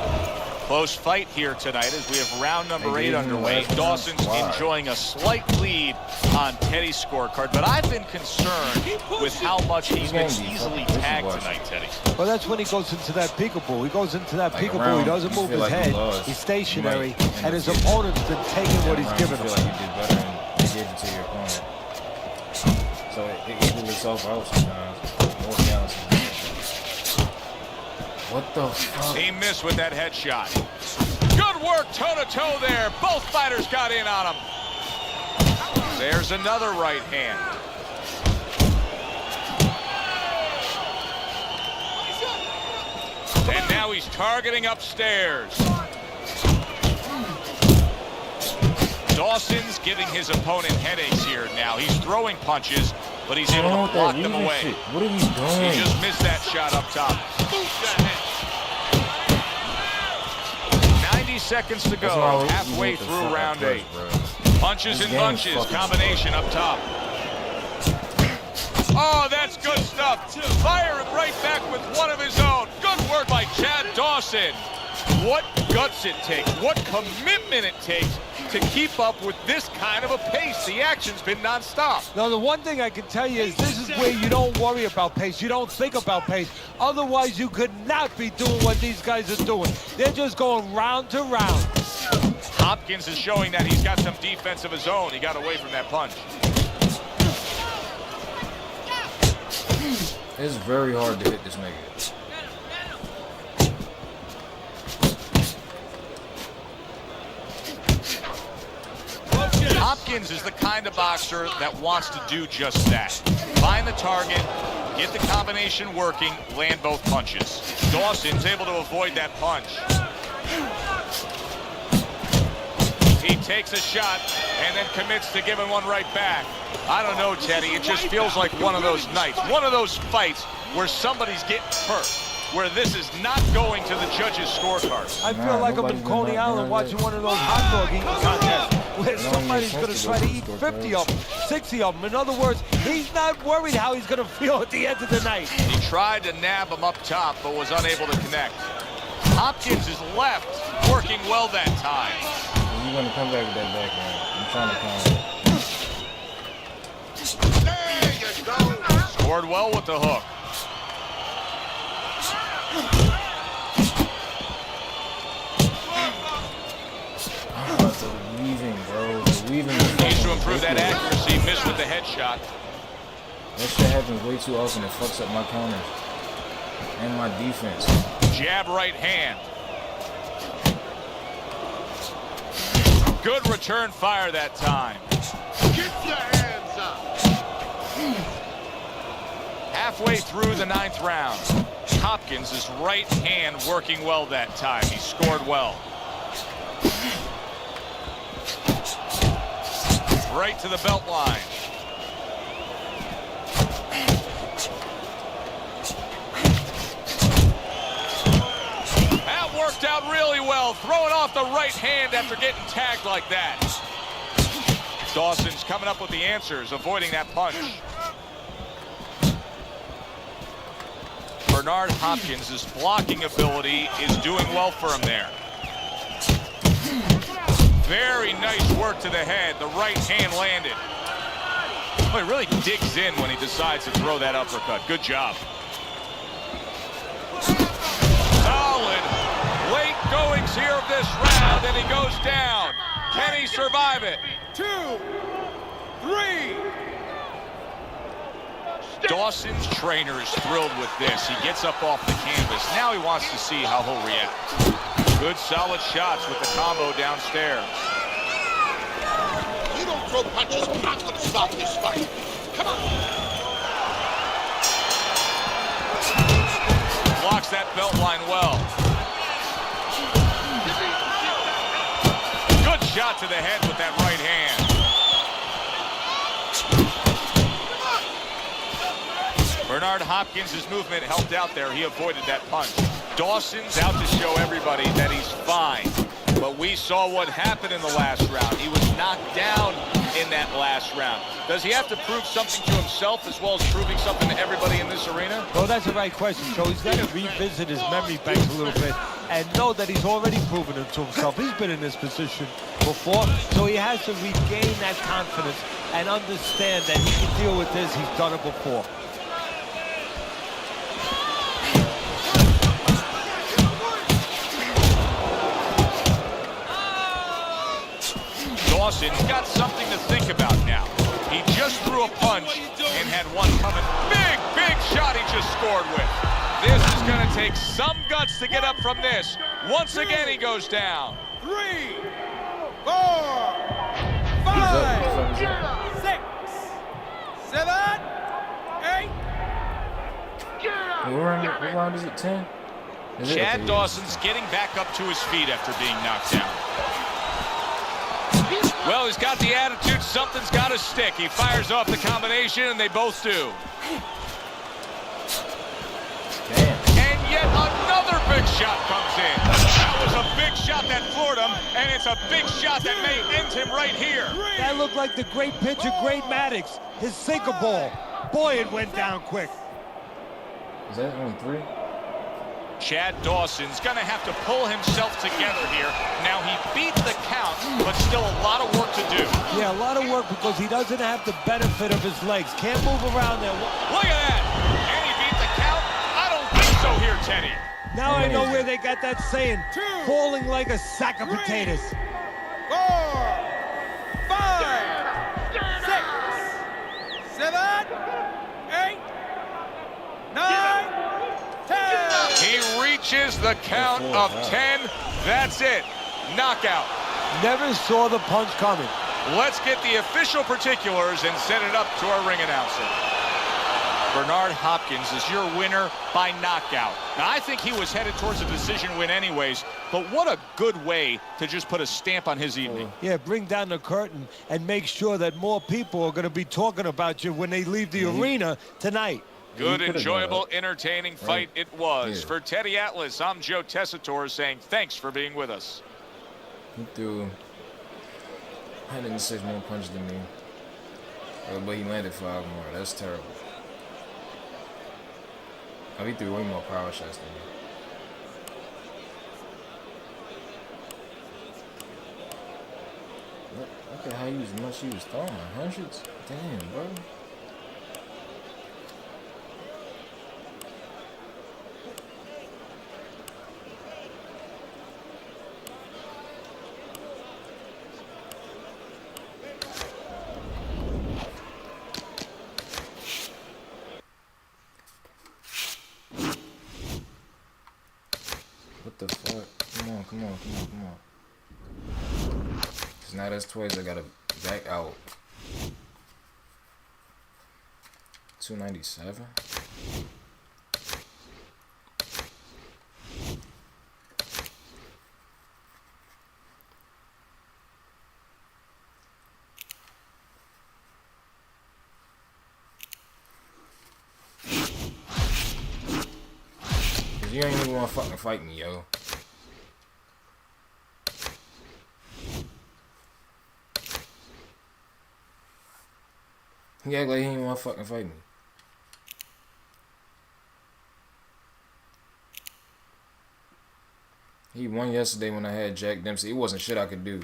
Close fight here tonight as we have round number 8 underway. Dawson's enjoying a slight lead on Teddy's scorecard, but I've been concerned with how much he's been easily tagged tonight, Teddy. Well, that's when he goes into that peekaboo. He goes into that peekaboo. He doesn't move his head. He's stationary, and his opponent's been taking what he's given him. I feel like you did better and you gave it to your opponent. So it equals itself out sometimes. More balance. What the fuck? He missed with that headshot. Good work toe-to-toe there. Both fighters got in on him. There's another right hand. And now he's targeting upstairs. Dawson's giving his opponent headaches here now. He's throwing punches, but he's able to block them away. Shit. What are you doing? He just missed that shot up top. 90 seconds to go, halfway through round 8. Punches and bunches, combination up top. Oh, that's good stuff. Firing right back with one of his own. Good work by Chad Dawson. What guts it takes, what commitment it takes to keep up with this kind of a pace. The action's been nonstop. Now, the one thing I can tell you is this is where you don't worry about pace. You don't think about pace. Otherwise, you could not be doing what these guys are doing. They're just going round to round. Hopkins is showing that he's got some defense of his own. He got away from that punch. It's very hard to hit this nigga. Hopkins is the kind of boxer that wants to do just that. Find the target, get the combination working, land both punches. Dawson's able to avoid that punch. He takes a shot and then commits to giving one right back. I don't know, Teddy. It just feels like one of those nights, one of those fights where somebody's getting hurt, where this is not going to the judges' scorecards. I feel like I'm in Coney Island watching one of those hot dog eating contests where somebody's going to try to eat 50 of them, 60 of them. In other words, he's not worried how he's going to feel at the end of the night. He tried to nab him up top, but was unable to connect. Hopkins is left, working well that time. You're going to come back with that backhand. I'm trying to counter it. There you go. Scored well with the hook. The weaving, bro. The weaving. Needs to improve that accuracy. Missed with the headshot. That shit happens way too often. It fucks up my counters and my defense. Jab right hand. Good return fire that time. Get your hands up. Halfway through the 9th round. Hopkins' right hand working well that time. He scored well. Right to the belt line. That worked out really well. Throwing off the right hand after getting tagged like that. Dawson's coming up with the answers, avoiding that punch. Bernard Hopkins' blocking ability is doing well for him there. Very nice work to the head. The right hand landed. Oh, he really digs in when he decides to throw that uppercut. Good job. Solid late goings here of this round, and he goes down. Can he survive it? 2, 3. Dawson's trainer is thrilled with this. He gets up off the canvas. Now he wants to see how he'll react. Good solid shots with the combo downstairs. You don't throw punches, I'm going to stop this fight. Come on. Blocks that belt line well. Good shot to the head with that right hand. Bernard Hopkins' movement helped out there. He avoided that punch. Dawson's out to show everybody that he's fine. But we saw what happened in the last round. He was knocked down in that last round. Does he have to prove something to himself as well as proving something to everybody in this arena? Well, that's the right question. So he's got to revisit his memory banks a little bit and know that he's already proven it to himself. He's been in this position before, so he has to regain that confidence and understand that he can deal with this. He's done it before. Dawson's got something to think about now. He just threw a punch and had one coming. Big, big shot he just scored with. This is going to take some guts to get up from this. Once again, he goes down. 3, 4, 5, 6, 7, 8. What round is it? 10? Chad Dawson's getting back up to his feet after being knocked down. Well, he's got the attitude. Something's got to stick. He fires off the combination, and they both do. Damn. And yet another big shot comes in. That was a big shot that floored him, and it's a big shot that may end him right here. That looked like the great pitcher, Great Maddox, his sinker ball. Boy, it went down quick. Is that on 3? Chad Dawson's going to have to pull himself together here. Now, he beat the count, but still a lot of work to do. Yeah, a lot of work because he doesn't have the benefit of his legs. Can't move around there. Look at that. And he beat the count? I don't think so here, Teddy. Now I know where they got that saying, falling like a sack of potatoes. 7, 8, 9, 10. He reaches the count of 10. That's it. Knockout. Never saw the punch coming. Let's get the official particulars and send it up to our ring announcer. Bernard Hopkins is your winner by knockout. Now, I think he was headed towards a decision win anyways, but what a good way to just put a stamp on his evening. Yeah, bring down the curtain and make sure that more people are going to be talking about you when they leave the arena tonight. Good, enjoyable, entertaining fight it was. For Teddy Atlas, I'm Joe Tessitore saying thanks for being with us. He threw 106 more punches than me. But he landed 5 more. That's terrible. Oh, he threw way more power shots than me. Look at how much he was throwing. Hundreds? Damn, bro. What the fuck? Come on. Cause now that's twice I gotta back out. 297. You ain't even wanna fucking fight me, yo. He act like he ain't wanna fucking fight me. He won yesterday when I had Jack Dempsey. It wasn't shit I could do.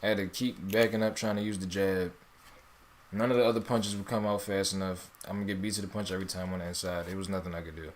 I had to keep backing up trying to use the jab. None of the other punches would come out fast enough. I'm gonna get beat to the punch every time on the inside. It was nothing I could do.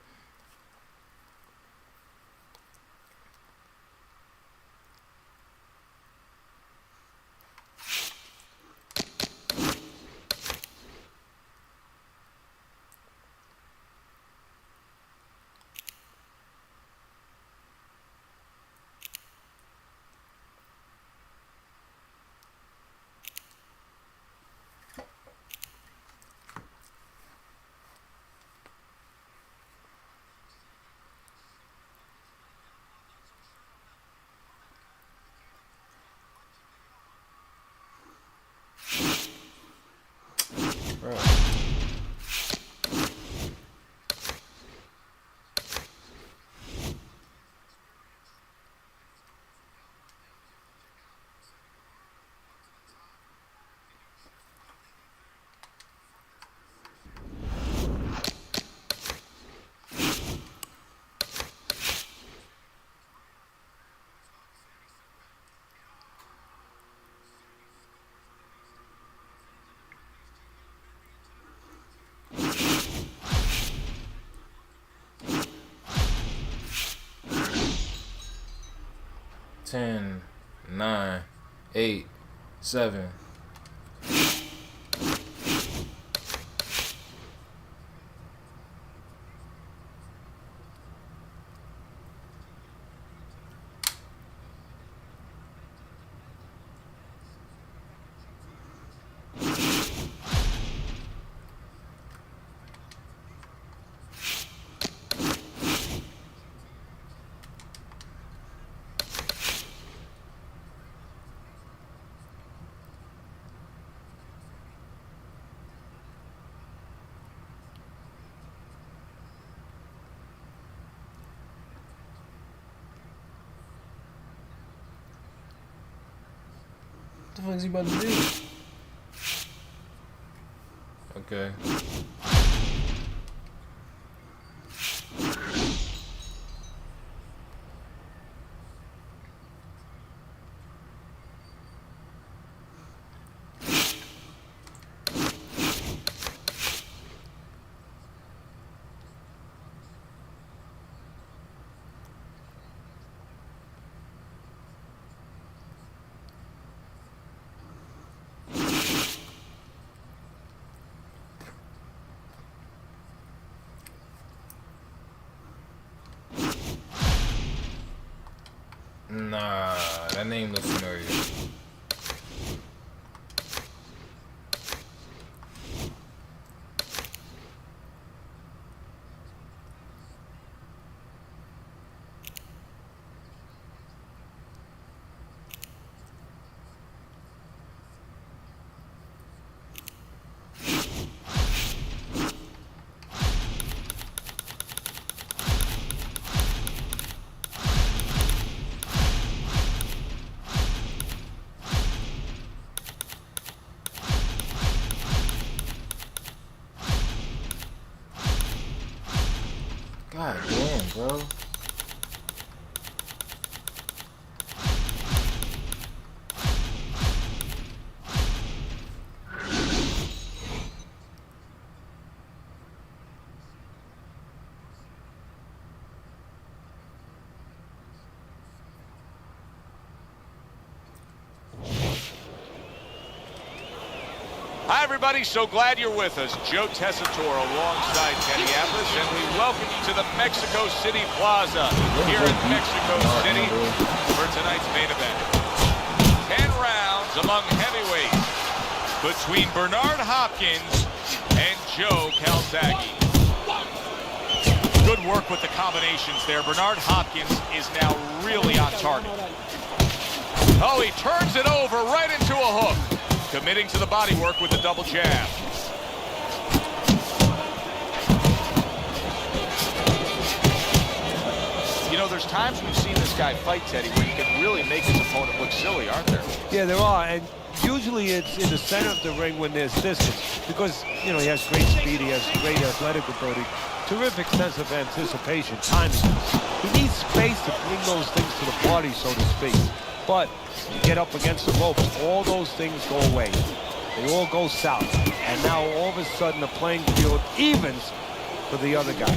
Ten, 9, 8, 7. What the fuck is he about to do? Okay. Nah, that name looks familiar. God damn, bro. Hi, everybody. So glad you're with us. Joe Tessitore alongside Teddy Atlas, and we welcome you to the Mexico City Plaza here in Mexico City for tonight's main event. 10 rounds among heavyweights between Bernard Hopkins and Joe Calzaghe. Good work with the combinations there. Bernard Hopkins is now really on target. Oh, he turns it over right into a hook. Committing to the body work with the double jab. You know, there's times we've seen this guy fight, Teddy, where he can really make his opponent look silly, aren't there? Yeah, there are, and usually it's in the center of the ring when there's distance, because, you know, he has great speed, he has great athletic ability, terrific sense of anticipation, timing. He needs space to bring those things to the party, so to speak. But you get up against the ropes, all those things go away. They all go south. And now all of a sudden the playing field evens for the other guy.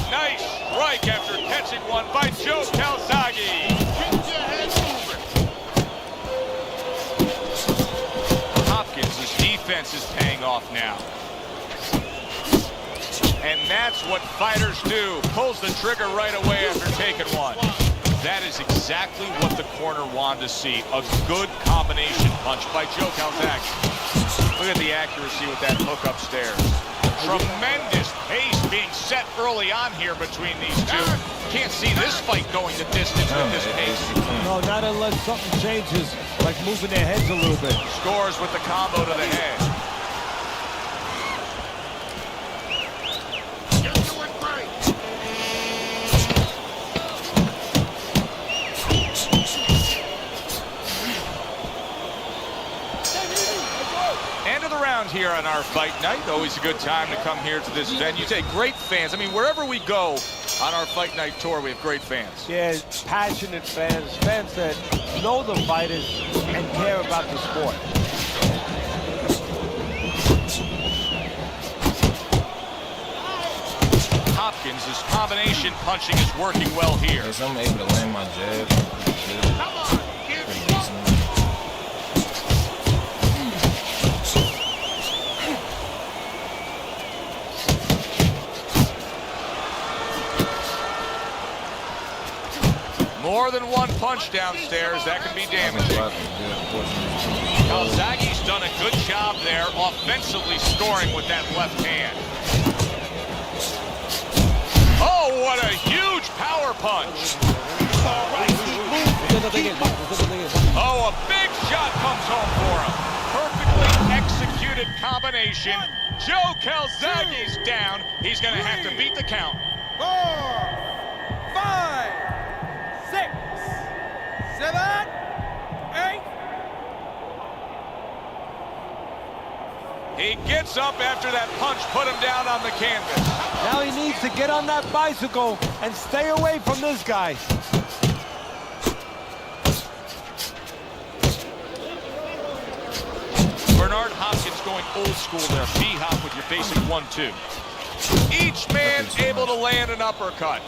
Nice strike after catching one by Joe Calzaghe. Hopkins' defense is paying off now. And that's what fighters do. Pulls the trigger right away after taking one. That is exactly what the corner wanted to see. A good combination punch by Joe Calzaghe. Look at the accuracy with that hook upstairs. Tremendous pace being set early on here between these two. Can't see this fight going the distance with this pace. No, not unless something changes, like moving their heads a little bit. Scores with the combo to the head. Here on our fight night. Always a good time to come here to this venue. You say great fans. I mean, wherever we go on our fight night tour, we have great fans. Yeah, passionate fans, fans that know the fighters and care about the sport. Hopkins' combination punching is working well here. Yes, I'm able to land my jab. Come on, give me More than one punch downstairs, that can be damaging. Calzaghe's done a good job there, offensively scoring with that left hand. Oh, what a huge power punch. Oh, a big shot comes home for him. Perfectly executed combination. Joe Calzaghe's down. He's going to have to beat the count. 4, 5, 6, 7, 8. He gets up after that punch put him down on the canvas. Now he needs to get on that bicycle and stay away from this guy. Bernard Hopkins going old school there. B-hop with your basic 1-2. Each man able to land an uppercut.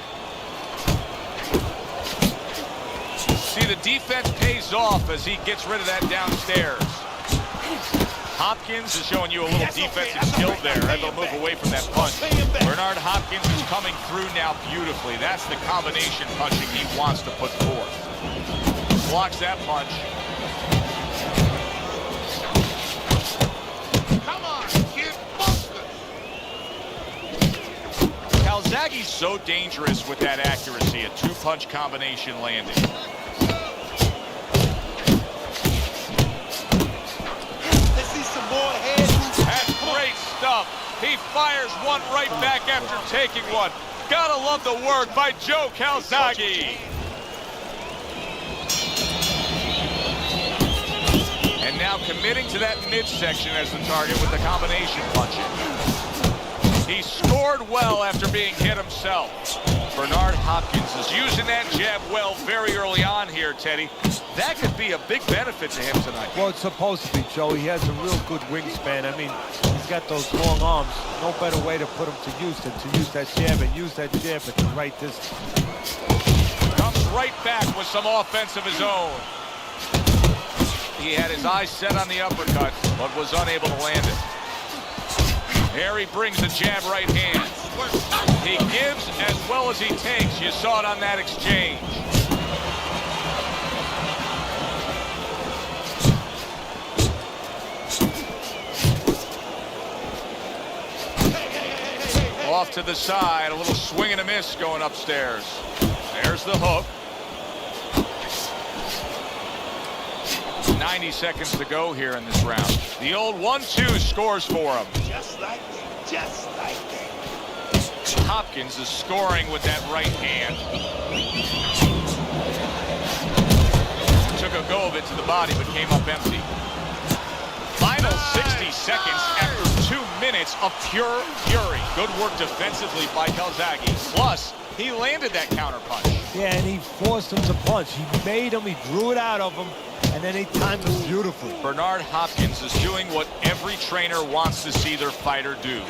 See, the defense pays off as he gets rid of that downstairs. Hopkins is showing you a little defensive skill there, able to move away from that punch. Bernard Hopkins is coming through now beautifully. That's the combination punching he wants to put forth. Blocks that punch. Come on, kid, buster. Calzaghe's so dangerous with that accuracy, a two-punch combination landing. That's great stuff. He fires one right back after taking one. Gotta love the work by Joe Calzaghe. And now committing to that midsection as the target with the combination punching. He scored well after being hit himself. Bernard Hopkins is using that jab well very early on here, Teddy. That could be a big benefit to him tonight. Well, it's supposed to be, Joe. He has a real good wingspan. I mean, he's got those long arms. No better way to put him to use than to use that jab and use that jab at the right distance. Comes right back with some offense of his own. He had his eyes set on the uppercut, but was unable to land it. Here he brings the jab right hand. He gives as well as he takes. You saw it on that exchange. Off to the side, a little swing and a miss going upstairs. There's the hook. 90 seconds to go here in this round. The old 1-2 scores for him. Just like that, just like that. Hopkins is scoring with that right hand. Took a go of it to the body, but came up empty. Final 60 seconds after 2 minutes of pure fury. Good work defensively by Calzaghe. Plus, he landed that counter punch. Yeah, and he forced him to punch. He made him, he drew it out of him, and then he timed it beautifully. Bernard Hopkins is doing what every trainer wants to see their fighter do.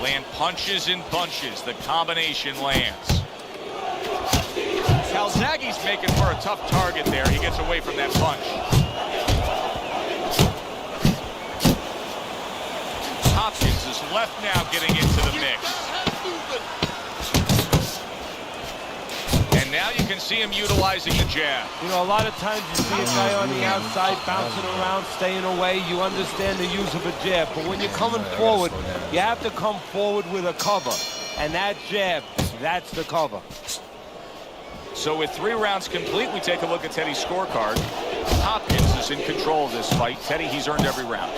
Land punches in bunches. The combination lands. Calzaghe's making for a tough target there. He gets away from that punch. Hopkins is left now getting into the mix. And now you can see him utilizing the jab. You know, a lot of times you see a guy on the outside bouncing around, staying away. You understand the use of a jab. But when you're coming forward, you have to come forward with a cover. And that jab, that's the cover. So with 3 rounds complete, we take a look at Teddy's scorecard. Hopkins is in control of this fight. Teddy, he's earned every round.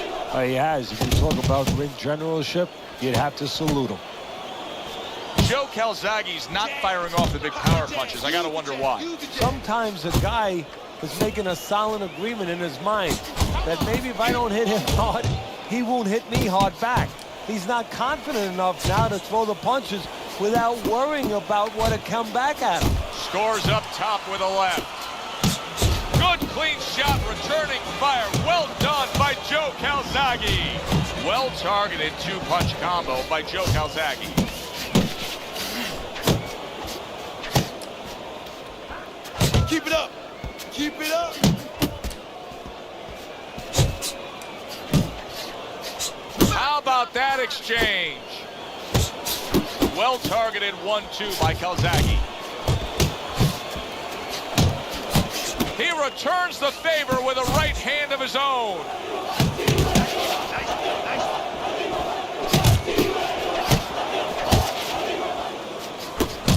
He has. If you talk about ring generalship, you'd have to salute him. Joe Calzaghe's not firing off the big power punches. I got to wonder why. Sometimes a guy is making a silent agreement in his mind that maybe if I don't hit him hard, he won't hit me hard back. He's not confident enough now to throw the punches without worrying about what to come back at him. Scores up top with a left. Good clean shot, returning fire. Well done by Joe Calzaghe. Well targeted 2-punch combo by Joe Calzaghe. Keep it up. Keep it up. How about that exchange? Well targeted 1-2 by Calzaghe. He returns the favor with a right hand of his own.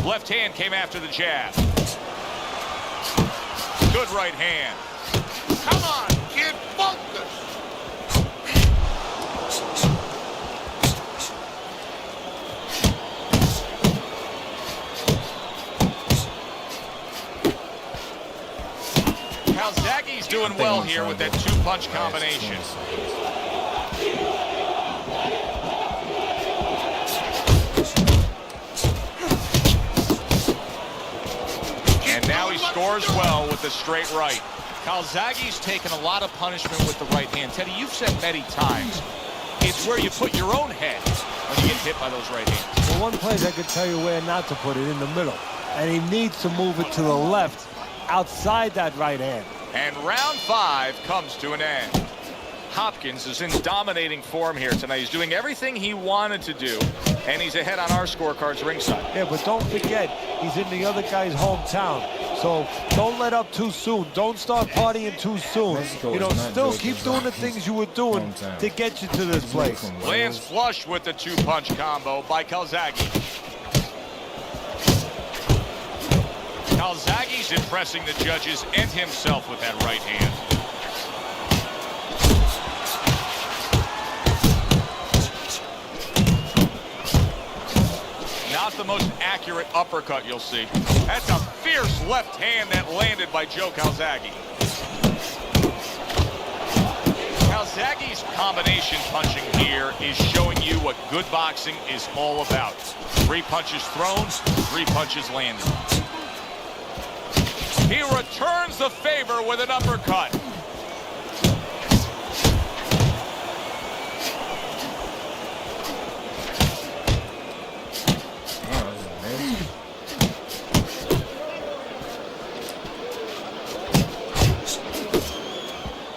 Left hand came after the jab. Good right hand. Come on, kid, funk this. Calzaghe's doing well here with that 2-punch combination. And now he scores well with the straight right. Calzaghe's taken a lot of punishment with the right hand. Teddy, you've said many times, it's where you put your own head when you get hit by those right hands. Well, one place I could tell you where not to put it, in the middle. And he needs to move it to the left, outside that right hand. And round 5 comes to an end. Hopkins is in dominating form here tonight. He's doing everything he wanted to do, and he's ahead on our scorecards ringside. Yeah, but don't forget, he's in the other guy's hometown. So don't let up too soon. Don't start partying too soon. You know, still keep doing the things you were doing to get you to this place. Lands flush with the two-punch combo by Calzaghe. Calzaghe's impressing the judges and himself with that right hand. Not the most accurate uppercut you'll see. That's a fierce left hand that landed by Joe Calzaghe. Calzaghe's combination punching here is showing you what good boxing is all about. 3 punches thrown, 3 punches landed. He returns the favor with an uppercut.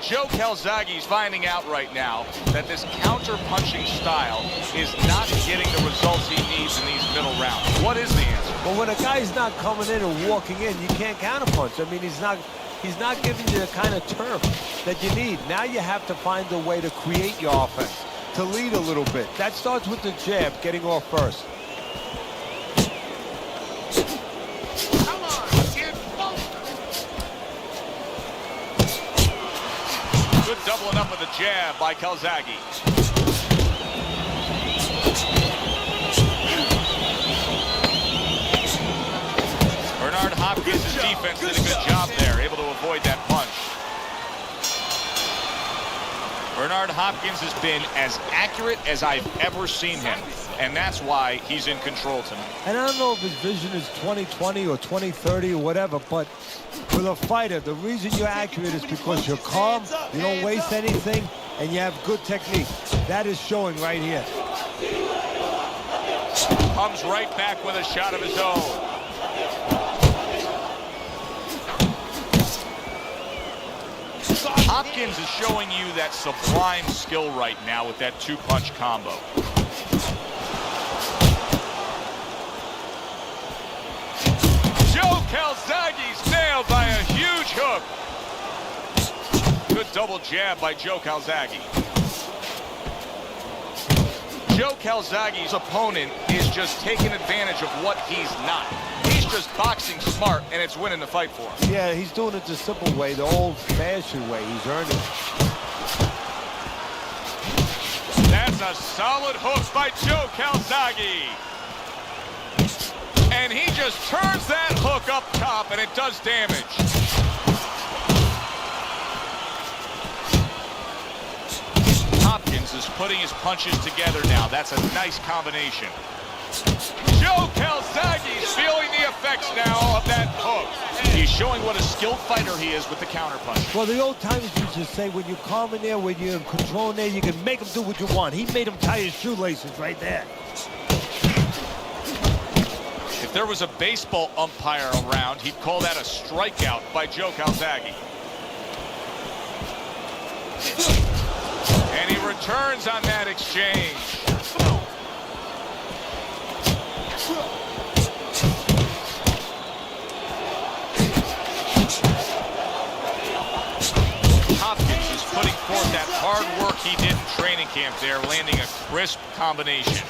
Joe Calzaghe's finding out right now that this counter-punching style is not getting the results he needs in these middle rounds. What is the answer? Well, when a guy's not coming in and walking in, you can't counterpunch. I mean, he's not giving you the kind of turf that you need. Now you have to find a way to create your offense, to lead a little bit. That starts with the jab, getting off first. Doubling up with a jab by Calzaghe. Bernard Hopkins' defense did a good job there, able to avoid that punch. Bernard Hopkins has been as accurate as I've ever seen him, and that's why he's in control tonight. And I don't know if his vision is 20/20 or 20/30 or whatever, but with a fighter, the reason you're accurate is because you're calm, you don't waste anything, and you have good technique. That is showing right here. Comes right back with a shot of his own. Hopkins is showing you that sublime skill right now with that two-punch combo. Joe Calzaghe's nailed by a huge hook. Good double jab by Joe Calzaghe. Joe Calzaghe's opponent is just taking advantage of what he's not. He's just boxing smart, and it's winning the fight for him. Yeah, he's doing it the simple way, the old-fashioned way. He's earned it. That's a solid hook by Joe Calzaghe. And he just turns that hook up top, and it does damage. Hopkins is putting his punches together now. That's a nice combination. Joe Calzaghe's feeling the effects now of that hook. He's showing what a skilled fighter he is with the counterpunch. Well, the old timers used to say when you're calm in there, when you're in control in there, you can make him do what you want. He made him tie his shoelaces right there. If there was a baseball umpire around, he'd call that a strikeout by Joe Calzaghe. And he returns on that exchange. Hopkins is putting forth that hard work he did in training camp there, landing a crisp combination.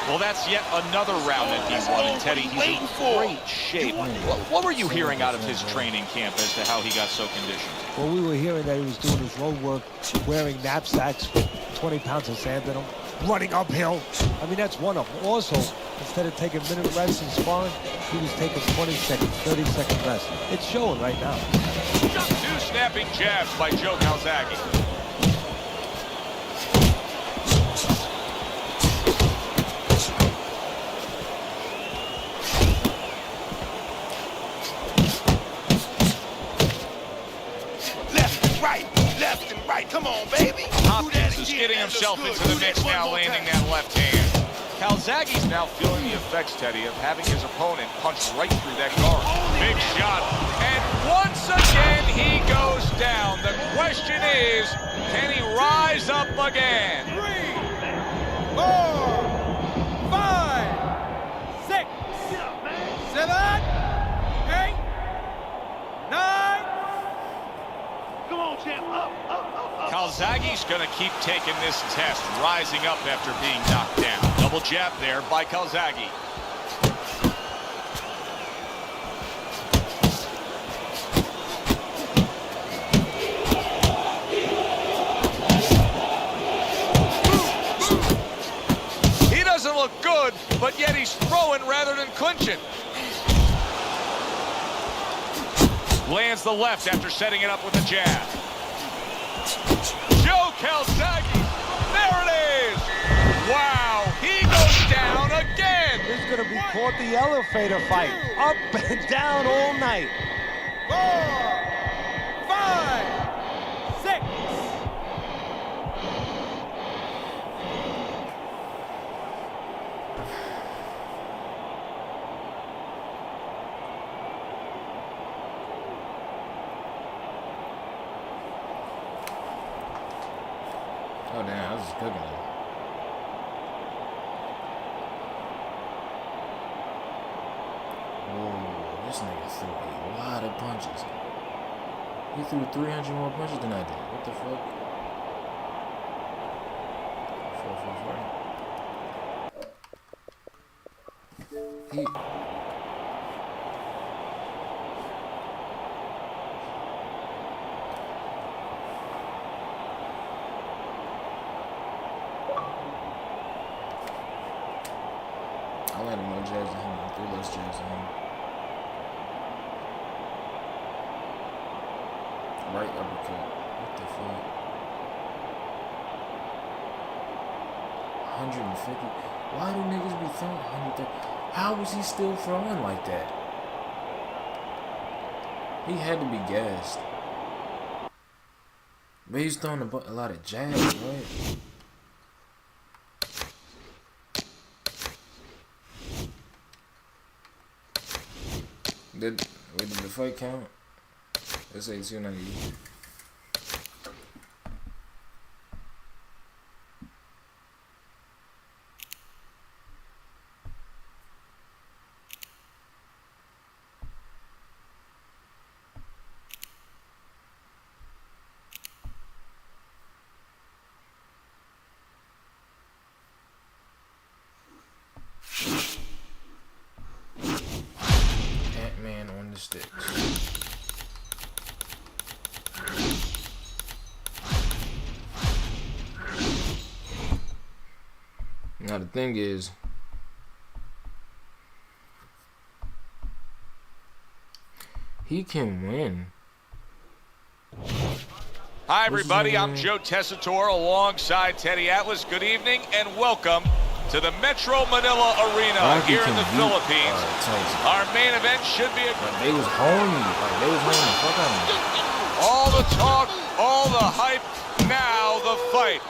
Well, that's yet another round that he won, and Teddy, he's in great shape. What were you hearing out of his training camp as to how he got so conditioned? Well, we were hearing that he was doing his road work, wearing knapsacks with 20 pounds of sand in them, running uphill. I mean, that's one of them. Also, instead of taking minute rests in sparring, he was taking 20 seconds, 30-second rests. It's showing right now. Two snapping jabs by Joe Calzaghe. Come on, baby. Hopkins is getting himself into the mix now, landing that left hand. Calzaghe's now feeling the effects, Teddy, of having his opponent punch right through that guard. Big shot, and Once again, he goes down. The question is, can he rise up again? 3, 4, 5, 6, 7, 8, 9. Come on, champ. Up. Calzaghe's going to keep taking this test, rising up after being knocked down. Double jab there by Calzaghe. He doesn't look good, but yet he's throwing rather than clinching. Lands the left after setting it up with a jab. Joe Calzaghe, there it is! Wow, he goes down again! This is going to be called the elevator fight. Up and down all night. 4, 5, 6. Oh damn, I was just cooking it. Whoa, this nigga threw a lot of punches. He threw 300 more punches than I did. What the fuck? 4. He... I landed more jabs than him. I threw less jabs than him. Right uppercut. What the fuck? 150? Why do niggas be throwing 130? How was he still throwing like that? He had to be gassed. But he's throwing a lot of jabs, right? Did the fight count? Let's say 290. Ant-Man on the sticks. Now the thing is, he can win. Hi, everybody. I'm Joe Tessitore alongside Teddy Atlas. Good evening and welcome to the Metro Manila Arena here in the Philippines. Our main event should be a... They was honing. Like, they was honing the fuck out of me. All the talk, all the hype, now the fight.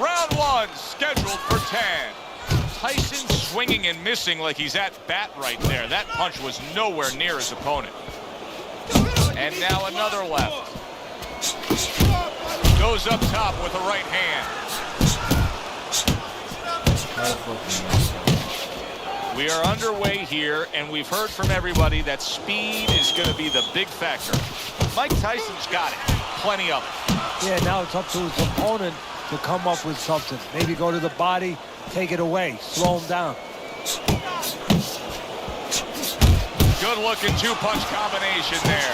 Round 1 scheduled for 10. Tyson swinging and missing like he's at bat right there. That punch was nowhere near his opponent. And now another left. Goes up top with the right hand. We are underway here, and we've heard from everybody that speed is going to be the big factor. Mike Tyson's got it. Plenty of it. Yeah, now it's up to his opponent to come up with something. Maybe go to the body, take it away, slow him down. Good-looking two-punch combination there.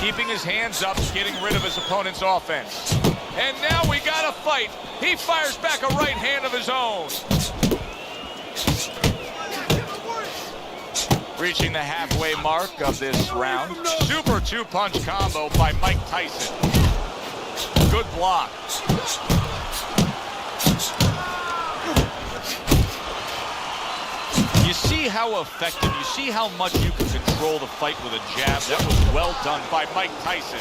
Keeping his hands up, getting rid of his opponent's offense. And now we got a fight. He fires back a right hand of his own. Reaching the halfway mark of this round. Super two-punch combo by Mike Tyson. Good block. You see how effective, you see how much you can control the fight with a jab. That was well done by Mike Tyson.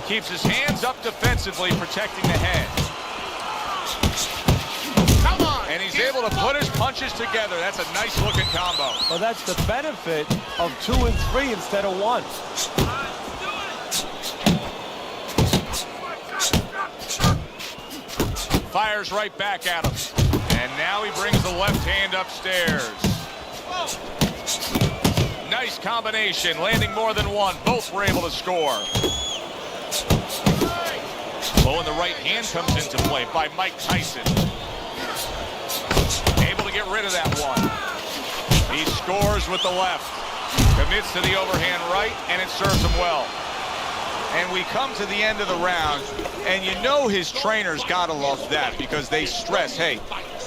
Keeps his hands up defensively, protecting the head. Come on. And he's able to put his punches together. That's a nice-looking combo. Well, that's the benefit of 2 and 3 instead of 1. Fires right back at him. And now he brings the left hand upstairs. Nice combination, landing more than one. Both were able to score. Oh, and the right hand comes into play by Mike Tyson. Able to get rid of that one. He scores with the left. Commits to the overhand right, and it serves him well. And we come to the end of the round, and you know his trainers gotta love that because they stress, hey,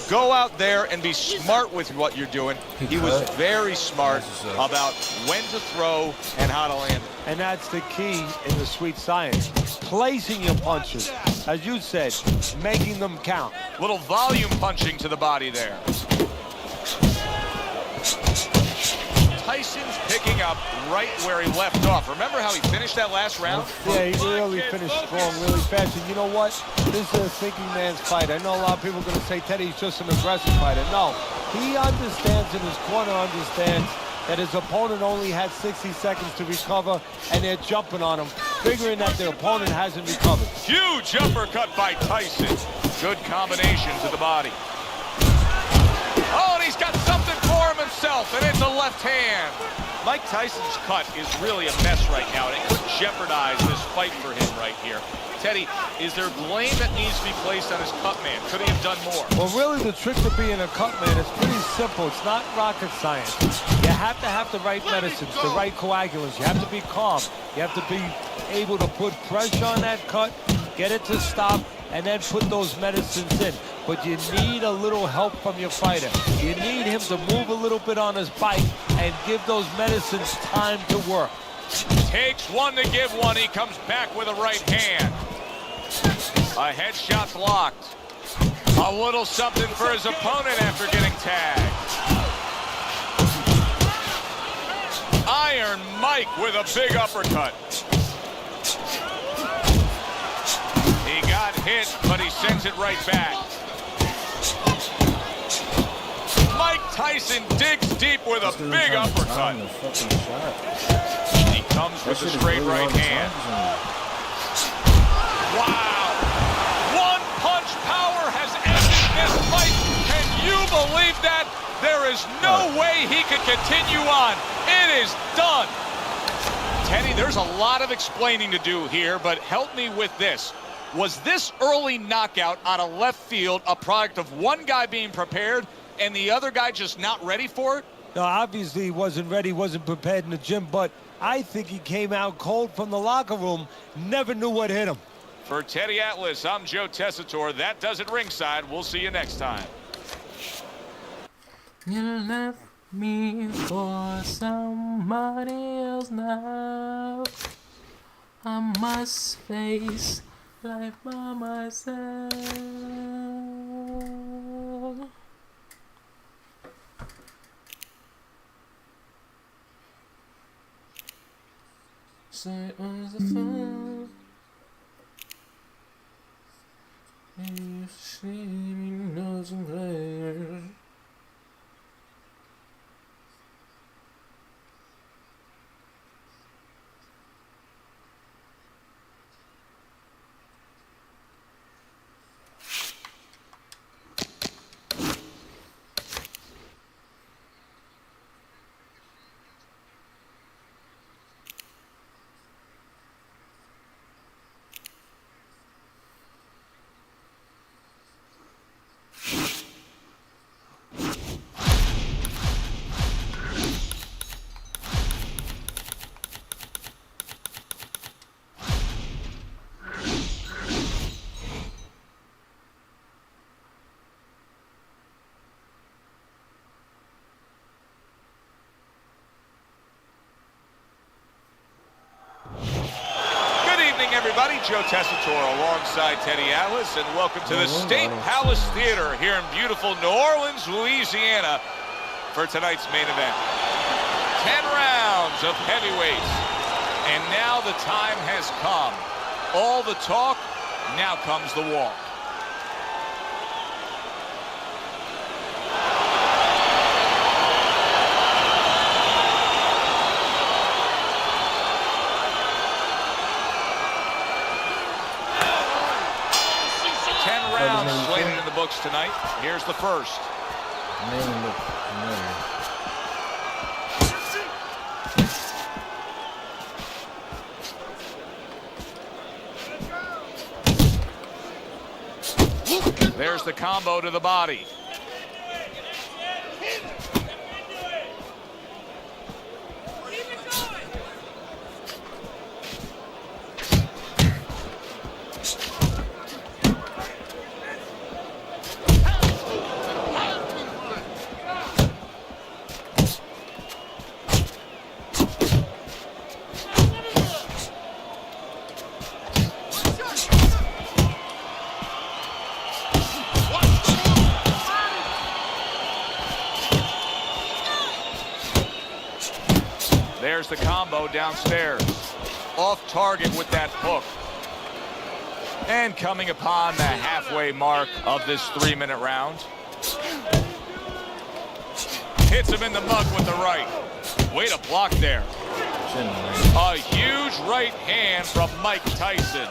go out there and be smart with what you're doing. He was very smart about when to throw and how to land it. And that's the key in the sweet science. Placing your punches, as you said, making them count. Little volume punching to the body there. Tyson's picking up right where he left off. Remember how he finished that last round? Yeah, he really finished strong, really fast. And you know what? This is a thinking man's fight. I know a lot of people are going to say Teddy's just an aggressive fighter. No, he understands, and his corner understands that his opponent only had 60 seconds to recover, and they're jumping on him, figuring that their opponent hasn't recovered. Huge uppercut by Tyson. Good combination to the body. Oh, and he's got something for him himself, and it's a left hand. Mike Tyson's cut is really a mess right now, and it could jeopardize this fight for him right here. Teddy, is there blame that needs to be placed on his cut man? Could he have done more? Well, really, the trick to being a cut man is pretty simple. It's not rocket science. You have to have the right medicines, the right coagulants. You have to be calm. You have to be able to put pressure on that cut, get it to stop, and then put those medicines in. But you need a little help from your fighter. You need him to move a little bit on his bike and give those medicines time to work. Takes one to give one. He comes back with a right hand. A headshot blocked. A little something for his opponent after getting tagged. Iron Mike with a big uppercut. He got hit, but he sends it right back. Mike Tyson digs deep with a big uppercut. He comes with the straight right hand. Wow. One punch power has ended this fight. Can you believe that? There is no way he could continue on. It is done. Teddy, there's a lot of explaining to do here, but help me with this. Was this early knockout out of left field a product of one guy being prepared and the other guy just not ready for it? No, obviously he wasn't ready, wasn't prepared in the gym, but I think he came out cold from the locker room, never knew what hit him. For Teddy Atlas, I'm Joe Tessitore. That does it ringside. We'll see you next time. You left me for somebody else now. I must face life by myself. Say it was the fun. You see me knows and players. Everybody, Joe Tessitore alongside Teddy Atlas, and welcome to the State Palace Theater here in beautiful New Orleans, Louisiana, for tonight's main event. 10 rounds of heavyweights, and now the time has come. All the talk, now comes the walk. books tonight. Here's the first. Man, look familiar. There's the combo to the body. There's the combo downstairs. Off target with that hook. And coming upon the halfway mark of this 3-minute round. Hits him in the mug with the right. Way to block there. A huge right hand from Mike Tyson.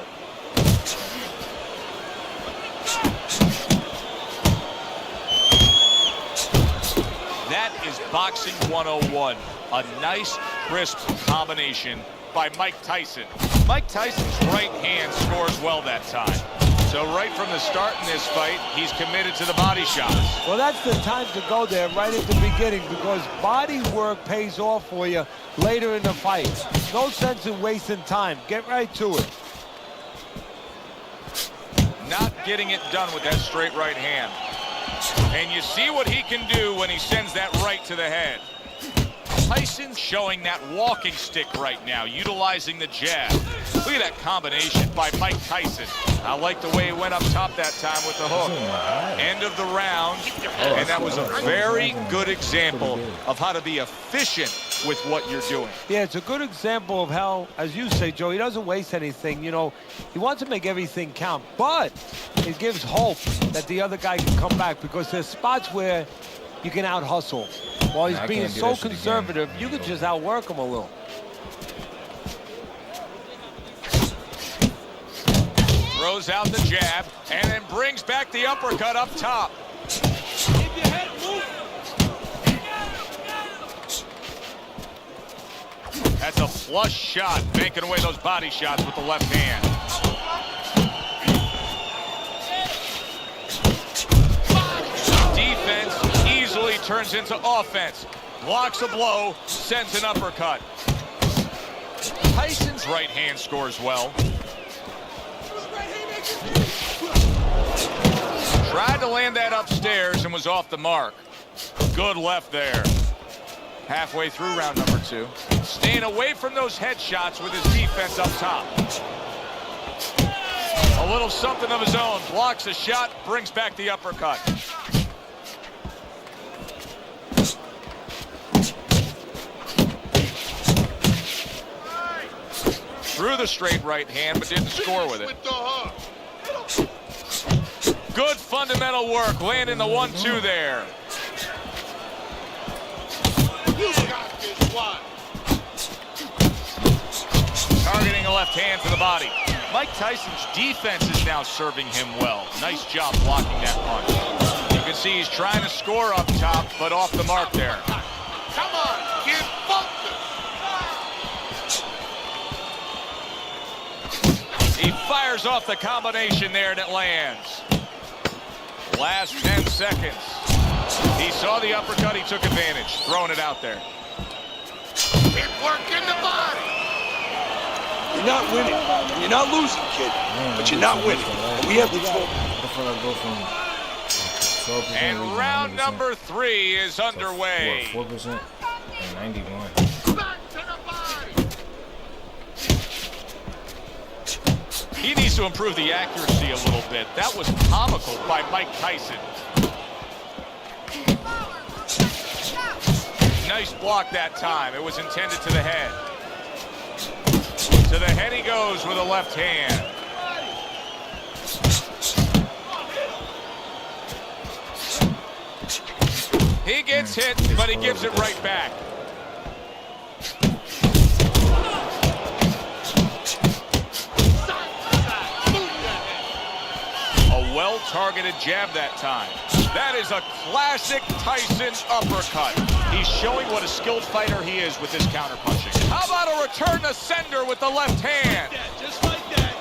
That is boxing 101. A nice, crisp combination by Mike Tyson. Mike Tyson's right hand scores well that time. So right from the start in this fight, he's committed to the body shots. Well, that's the time to go there right at the beginning, because body work pays off for you later in the fight. No sense in wasting time. Get right to it. Not getting it done with that straight right hand. And you see what he can do when he sends that right to the head. Tyson's showing that walking stick right now, utilizing the jab. Look at that combination by Mike Tyson. I like the way he went up top that time with the hook. End of the round, and that was a very good example of how to be efficient with what you're doing. Yeah, it's a good example of how, as you say, Joe, he doesn't waste anything. You know, he wants to make everything count, but it gives hope that the other guy can come back, because there's spots where you can out-hustle. While he's being so conservative, you could just outwork him a little. Throws out the jab, and then brings back the uppercut up top. That's a flush shot, banking away those body shots with the left hand. Defense easily turns into offense. Blocks a blow, sends an uppercut. Tyson's right hand scores well. Tried to land that upstairs and was off the mark. Good left there. Halfway through round number 2. Staying away from those headshots with his defense up top. A little something of his own. Blocks a shot, brings back the uppercut. Threw the straight right hand, but didn't score with it. Good fundamental work, landing the 1-2 there. Targeting a left hand to the body. Mike Tyson's defense is now serving him well. Nice job blocking that punch. You can see he's trying to score up top, but off the mark there. Come on, get focused. He fires off the combination there and it lands. Last 10 seconds. He saw the uppercut, he took advantage, throwing it out there. Keep working the body. You're not winning. You're not losing, kid. But you're not winning. And we have to talk. And round number 3 is underway. 4% and 91. Back to the body. He needs to improve the accuracy a little bit. That was comical by Mike Tyson. Nice block that time. It was intended to the head. To the head he goes with a left hand. He gets hit, but he gives it right back. A targeted jab that time. That is a classic Tyson uppercut. He's showing what a skilled fighter he is with his counterpunching. How about a return to sender with the left hand? Just like that.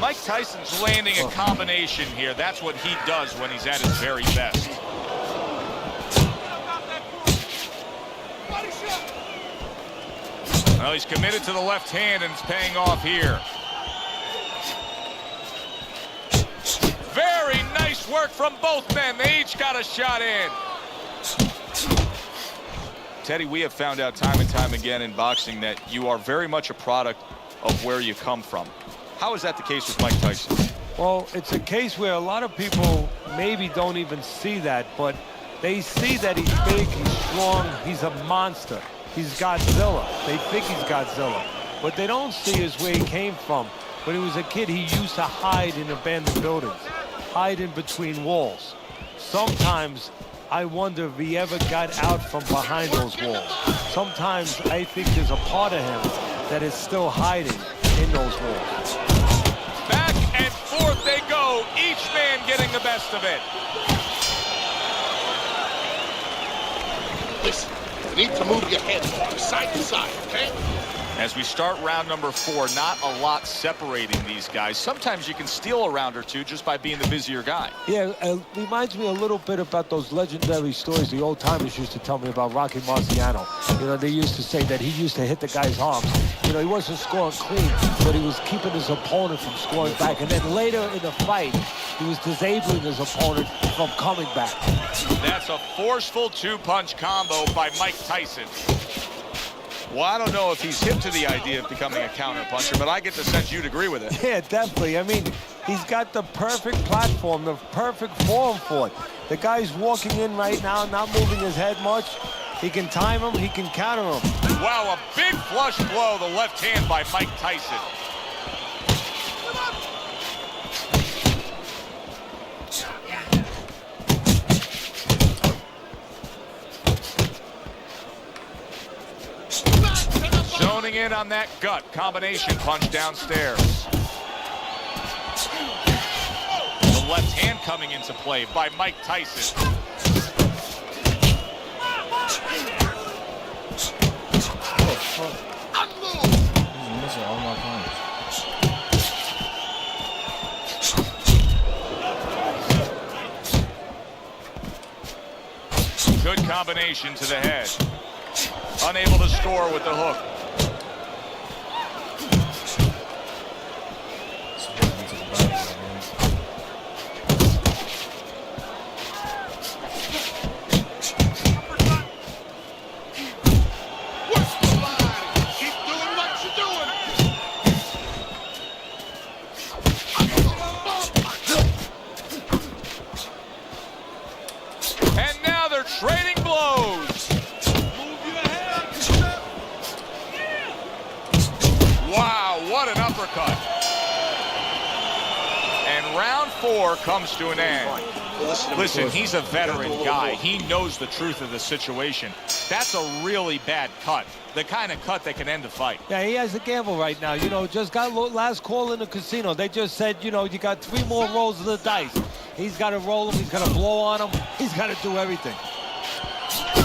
Mike Tyson's landing a combination here. That's what he does when he's at his very best. Well, he's committed to the left hand, and it's paying off here. Very nice work from both men. They each got a shot in. Teddy, we have found out time and time again in boxing that you are very much a product of where you come from. How is that the case with Mike Tyson? Well, it's a case where a lot of people maybe don't even see that, but they see that he's big, he's strong, he's a monster. He's Godzilla. They think he's Godzilla. What they don't see is where he came from. When he was a kid, he used to hide in abandoned buildings, hide in between walls. Sometimes I wonder if he ever got out from behind those walls. Sometimes I think there's a part of him that is still hiding in those walls. Back and forth they go, each man getting the best of it. Listen, you need to move your head from side to side, okay? As we start round number 4, not a lot separating these guys. Sometimes you can steal a round or two just by being the busier guy. Yeah, it reminds me a little bit about those legendary stories the old timers used to tell me about Rocky Marciano. You know, they used to say that he used to hit the guy's arms. You know, he wasn't scoring clean, but he was keeping his opponent from scoring back. And then later in the fight, he was disabling his opponent from coming back. That's a forceful two-punch combo by Mike Tyson. Well, I don't know if he's hip to the idea of becoming a counterpuncher, but I get the sense you'd agree with it. Yeah, definitely. I mean, he's got the perfect platform, the perfect form for it. The guy's walking in right now, not moving his head much. He can time him, he can counter him. Wow, a big flush blow, the left hand by Mike Tyson. Zoning in on that gut combination punch downstairs. The left hand coming into play by Mike Tyson. Missing all my points. Good combination to the head. Unable to score with the hook. Trading blows. Wow, what an uppercut. And round 4 comes to an end. Listen, he's a veteran guy. He knows the truth of the situation. That's a really bad cut. The kind of cut that can end the fight. Yeah, he has a gamble right now. You know, just got last call in the casino. They just said, you know, you got 3 more rolls of the dice. He's got to roll them. He's got to blow on them. He's got to do everything.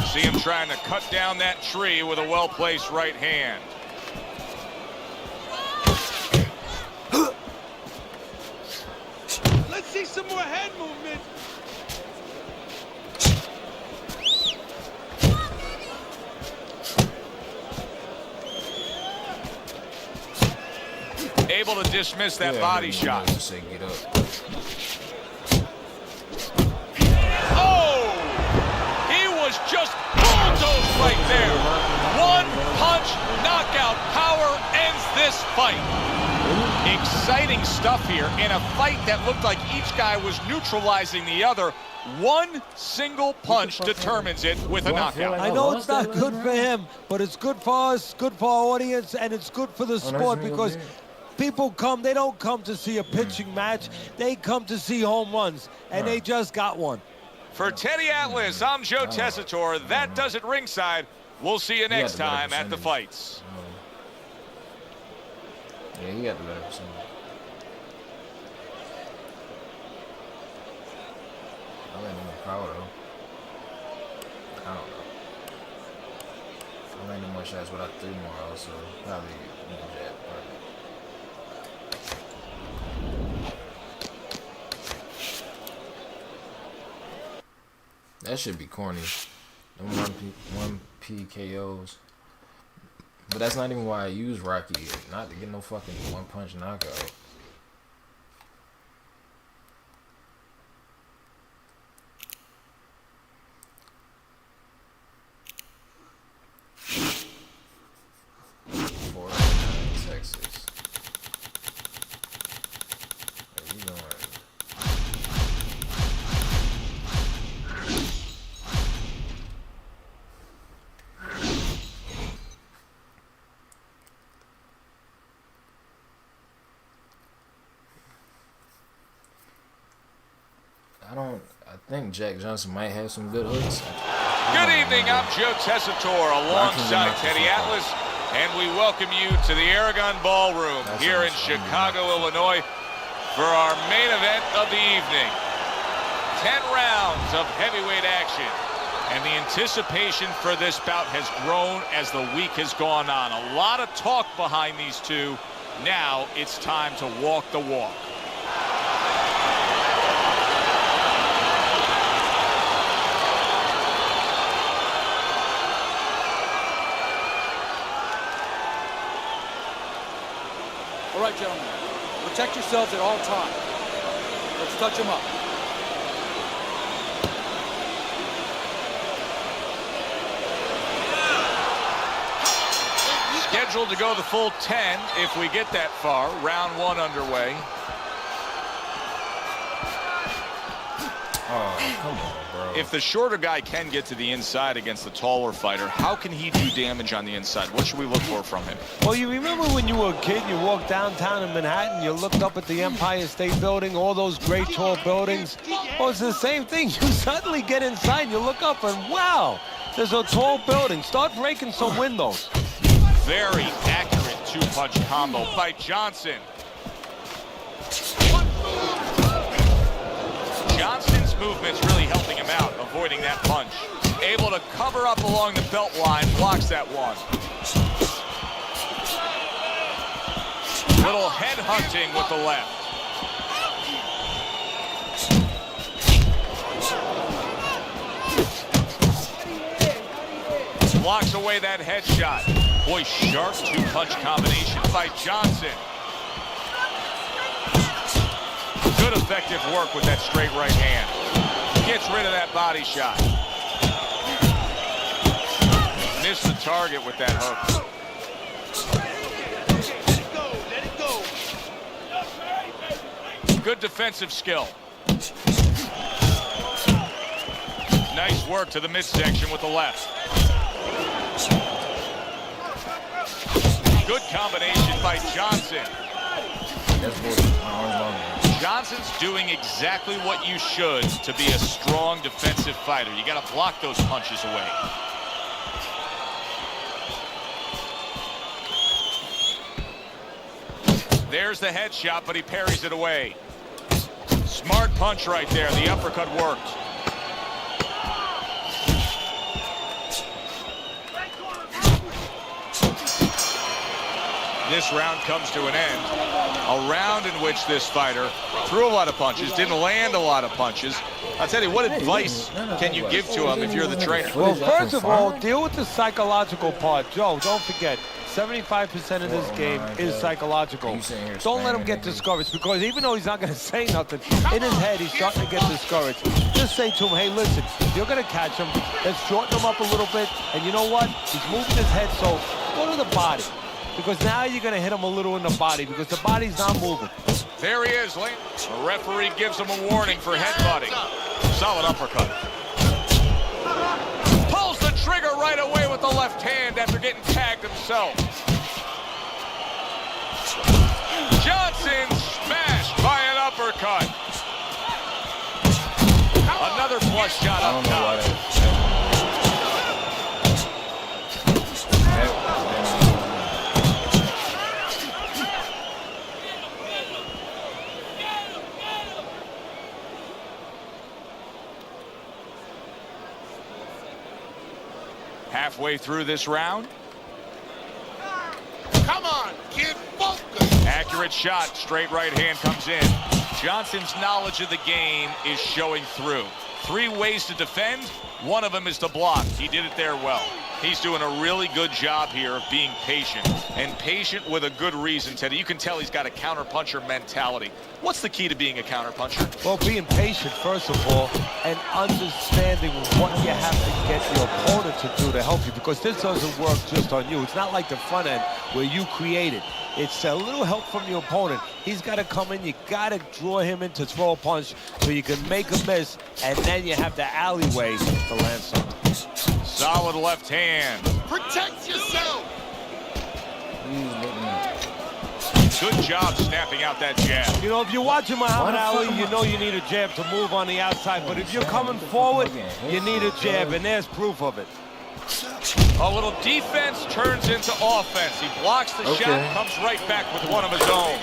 See him trying to cut down that tree with a well-placed right hand. Let's see some more head movement. Able to dismiss that body shot. Say get up. Oh! He was just bulldozed right there. One punch knockout power ends this fight. Exciting stuff here in a fight that looked like each guy was neutralizing the other. One single punch determines it with a knockout. I know it's not good for him, but it's good for us, good for our audience, and it's good for the sport because people come, they don't come to see a pitching match. They come to see home runs, and they just got one. For Teddy Atlas, I'm Joe Tessitore. That does it ringside. We'll see you next time at the fights. Yeah, he got the better percentage. I land more power though. I don't know. I landed more shots without 3 more also. Probably jab. That should be corny. Them 1 PKOs. But that's not even why I use Rocky. Not to get no fucking 1-punch knockout. Texas. Where you going? I think Jack Johnson might have some good hooks. Good evening, I'm Joe Tessitore alongside Teddy Atlas, and we welcome you to the Aragon Ballroom here in Chicago, Illinois, for our main event of the evening. 10 rounds of heavyweight action, and the anticipation for this bout has grown as the week has gone on. A lot of talk behind these two. Now it's time to walk the walk. All right, gentlemen, protect yourselves at all times. Let's touch them up. Scheduled to go the full 10 if we get that far. Round 1 underway. Oh, come on, bro. If the shorter guy can get to the inside against the taller fighter, how can he do damage on the inside? What should we look for from him? Well, you remember when you were a kid, you walked downtown in Manhattan, you looked up at the Empire State Building, all those great tall buildings. Well, it's the same thing. You suddenly get inside, you look up, and wow, there's a tall building. Start breaking some windows. Very accurate 2-punch combo by Johnson. Johnson's movement's really helping him out, avoiding that punch. Able to cover up along the belt line, blocks that one. Little head hunting with the left. Blocks away that headshot. Boy, sharp 2-punch combination by Johnson. Good effective work with that straight right hand. Gets rid of that body shot. Missed the target with that hook. Good defensive skill. Nice work to the midsection with the left. Good combination by Johnson. Johnson's doing exactly what you should to be a strong defensive fighter. You got to block those punches away. There's the headshot, but he parries it away. Smart punch right there. The uppercut worked. This round comes to an end. A round in which this fighter threw a lot of punches, didn't land a lot of punches. I'll tell you, what advice can you give to him if you're the trainer? Well, first of all, deal with the psychological part. Joe, don't forget, 75% of this game is psychological. Don't let him get discouraged, because even though he's not going to say nothing, in his head he's starting to get discouraged. Just say to him, hey, listen, you're going to catch him. Let's shorten him up a little bit. And you know what? He's moving his head, so go to the body. Because now you're going to hit him a little in the body, because the body's not moving. There he is, Lane. The referee gives him a warning for headbutting. Solid uppercut. Pulls the trigger right away with the left hand after getting tagged himself. Johnson smashed by an uppercut. Another flush shot up top. Halfway through this round. Come on, kid, focus. Accurate shot, straight right hand comes in. Johnson's knowledge of the game is showing through. 3 ways to defend, one of them is to block. He did it there well. He's doing a really good job here of being patient, and patient with a good reason, Teddy. You can tell he's got a counterpuncher mentality. What's the key to being a counterpuncher? Well, being patient, first of all, and understanding what you have to get your opponent to do to help you, because this doesn't work just on you. It's not like the front end where you create it. It's a little help from your opponent. He's got to come in. You got to draw him in to throw a punch so you can make a miss, and then you have the alleyway to land something. Solid left hand. Protect yourself. Good job snapping out that jab. You know, if you're watching Muhammad Ali, you know you need a jab to move on the outside. But if you're coming forward, you need a jab, and there's proof of it. A little defense turns into offense. He blocks the shot, comes right back with one of his own.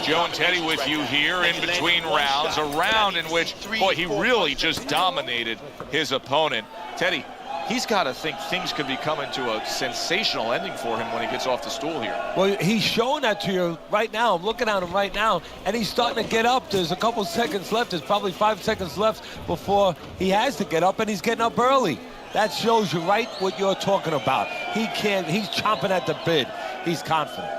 Joe and Teddy with you here in between rounds. A round in which, boy, he really just dominated his opponent. Teddy, he's got to think things could be coming to a sensational ending for him when he gets off the stool here. Well, he's showing that to you right now. I'm looking at him right now, and he's starting to get up. There's a couple seconds left. There's probably 5 seconds left before he has to get up, and he's getting up early. That shows you right what you're talking about. He's chomping at the bit. He's confident.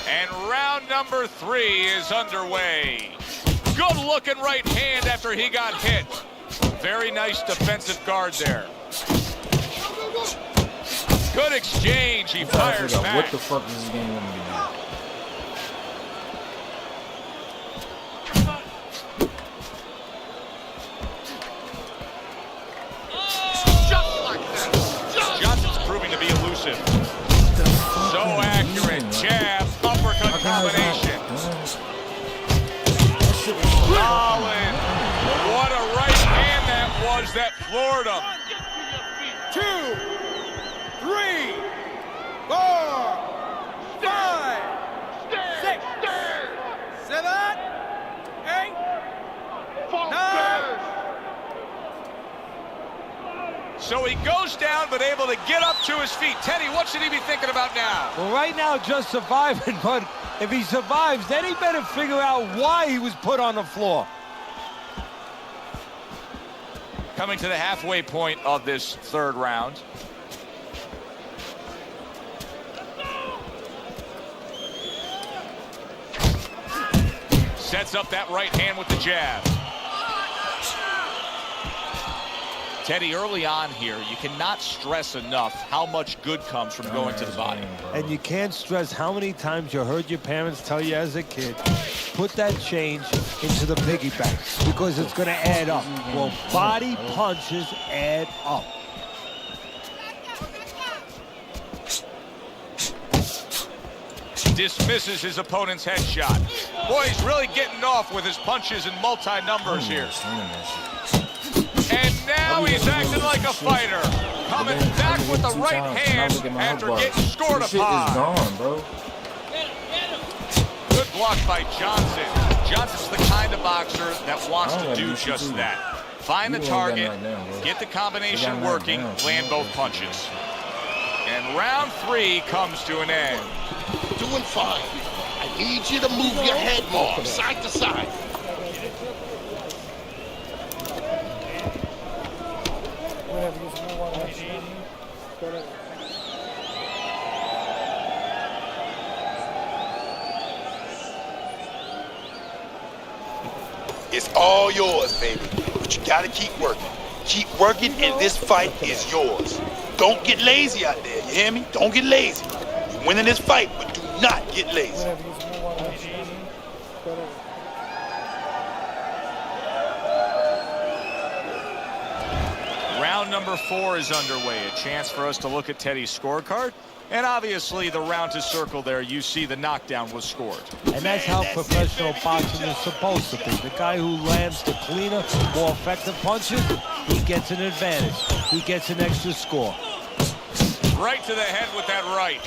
And round number 3 is underway. Good looking right hand after he got hit. Very nice defensive guard there. Good exchange. He fires back. What the fuck is this game gonna be? Just like that. Johnson's proving to be elusive. So accurate. Jab, uppercut combination. Solid. What a right hand that was that floored him. 2, 3, 4, 5, 6, 7, 8, 9. So he goes down, but able to get up to his feet. Teddy, what should he be thinking about now? Well, right now, just surviving, but if he survives, then he better figure out why he was put on the floor. Coming to the halfway point of this 3rd round. Sets up that right hand with the jab. Teddy, early on here, you cannot stress enough how much good comes from going to the body. And you can't stress how many times you heard your parents tell you as a kid, put that change into the piggy bank because it's going to add up. Well, body punches add up. Dismisses his opponent's headshot. Boy, he's really getting off with his punches and multi-numbers here. And now he's acting like a fighter. Coming back with the right hand after getting scored upon. Good block by Johnson. Johnson's the kind of boxer that wants to do just that. Find the target, get the combination working, land both punches. And round 3 comes to an end. Doing fine. I need you to move your head more, side to side. It's all yours, baby. But you gotta keep working. Keep working, and this fight is yours. Don't get lazy out there, you hear me? Don't get lazy. You're winning this fight, but do not get lazy. Round number 4 is underway. A chance for us to look at Teddy's scorecard. And obviously, the round to circle there, you see the knockdown was scored. And that's how professional boxing is supposed to be. The guy who lands the cleaner, more effective punches, he gets an advantage. He gets an extra score. Right to the head with that right.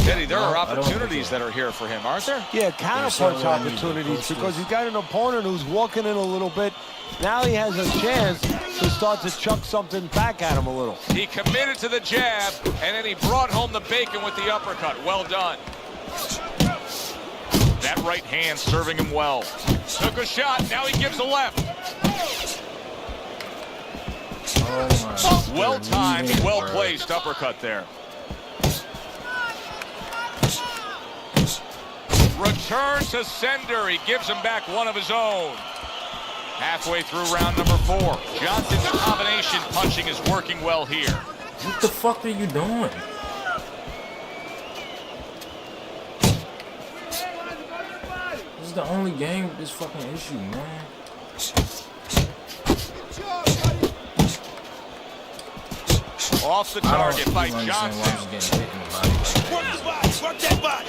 Teddy, there are opportunities that are here for him, aren't there? Yeah, counterpunch opportunities because he's got an opponent who's walking in a little bit. Now he has a chance to start to chuck something back at him a little. He committed to the jab, and then he brought home the bacon with the uppercut. Well done. That right hand serving him well. Took a shot, now he gives a left. Well timed, well placed uppercut there. Return to sender. He gives him back one of his own. Halfway through round number 4. Johnson's combination punching is working well here. What the fuck are you doing? This is the only game with this fucking issue, man. Off the target by Johnson. Work that body.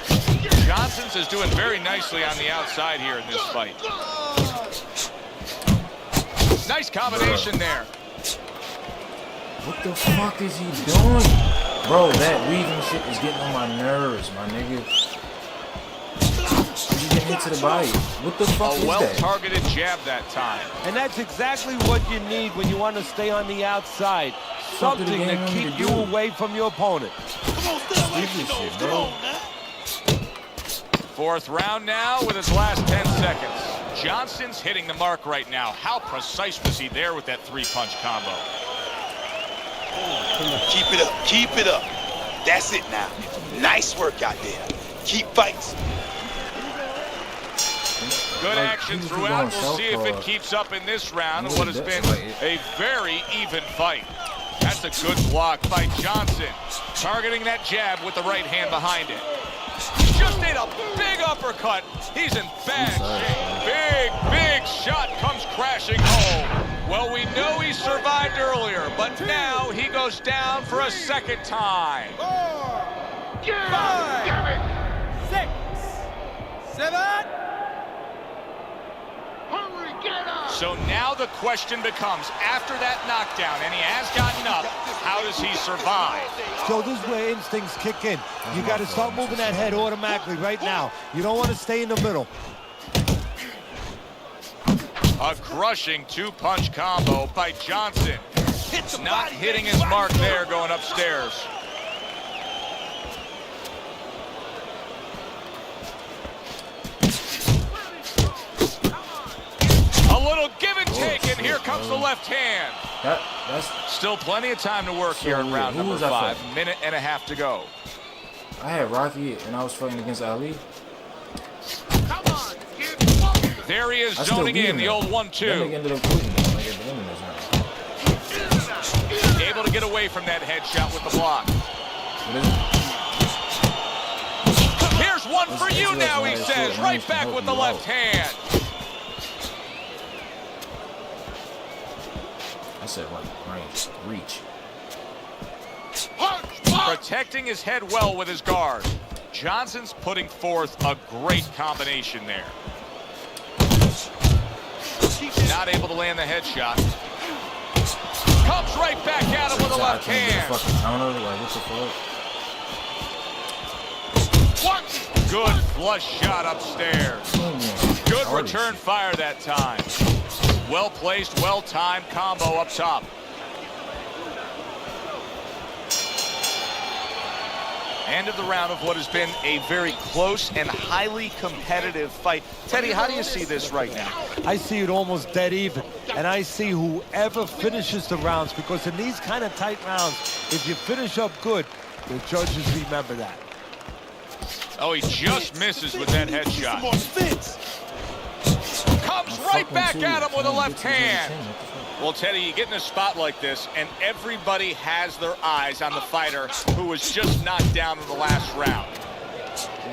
Johnson's is doing very nicely on the outside here in this fight. Nice combination there. What the fuck is he doing? Bro, that weaving shit is getting on my nerves, my nigga. He's getting hit to the body. What the fuck is that? A well-targeted jab that time. And that's exactly what you need when you want to stay on the outside. Something to keep you away from your opponent. Come on, man. 4th round now with his last 10 seconds. Johnson's hitting the mark right now. How precise was he there with that 3-punch combo? Keep it up. Keep it up. That's it now. Nice work out there. Keep fights. Good action throughout. We'll see if it keeps up in this round in what has been a very even fight. That's a good block by Johnson. Targeting that jab with the right hand behind it. Just ate a big uppercut. He's in bad shape. Big shot comes crashing home. Well, we know he survived earlier, but now he goes down for a second time. 4, 5, 6, 7. Hurry, get up. So now the question becomes, after that knockdown, and he has gotten up, how does he survive? So this is where instincts kick in. You got to start moving that head automatically right now. You don't want to stay in the middle. A crushing 2-punch combo by Johnson. Not hitting his mark there going upstairs. A little give and take, and here comes the left hand. That's still plenty of time to work here in round number 5. Minute and a half to go. I had Rocky and I was fighting against Ali. Come on, kid. There he is zoning in the old 1-2. Ended up quitting him, like, at the end of this round. Able to get away from that headshot with the block. Here's one for you now, he says. Right back with the left hand. I said range, reach. Protecting his head well with his guard. Johnson's putting forth a great combination there. Not able to land the headshot. Comes right back at him with the left hand. Good flush shot upstairs. Good return fire that time. Well placed, well timed combo up top. End of the round of what has been a very close and highly competitive fight. Teddy, how do you see this right now? I see it almost dead even, and I see whoever finishes the rounds, because in these kind of tight rounds, if you finish up good, the judges remember that. Oh, he just misses with that headshot. Comes right back at him with a left hand. Well, Teddy, you get in a spot like this, and everybody has their eyes on the fighter who was just knocked down in the last round.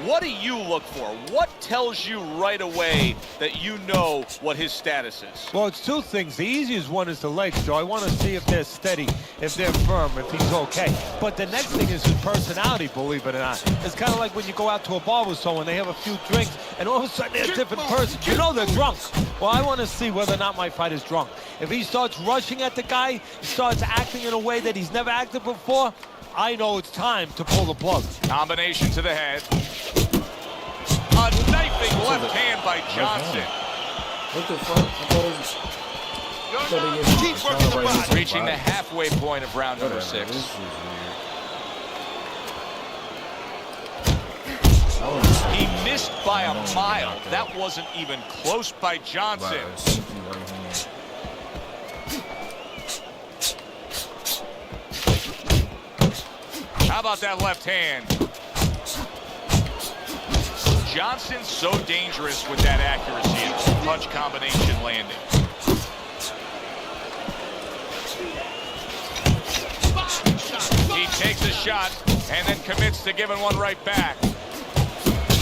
What do you look for? What tells you right away that you know what his status is? Well, it's 2 things. The easiest one is the legs, Joe. I want to see if they're steady, if they're firm, if he's okay. But the next thing is his personality, believe it or not. It's kind of like when you go out to a bar with someone, they have a few drinks, and all of a sudden they're a different person. You know they're drunk. Well, I want to see whether or not my fighter's drunk. If he starts rushing at the guy, he starts acting in a way that he's never acted before, I know it's time to pull the plug. Combination to the head. A knifing left hand by Johnson. What the fuck? Keep working the body. Reaching the halfway point of round number 6. This is weird. He missed by a mile. That wasn't even close by Johnson. How about that left hand? Johnson's so dangerous with that accuracy and punch combination landing. He takes a shot and then commits to giving one right back.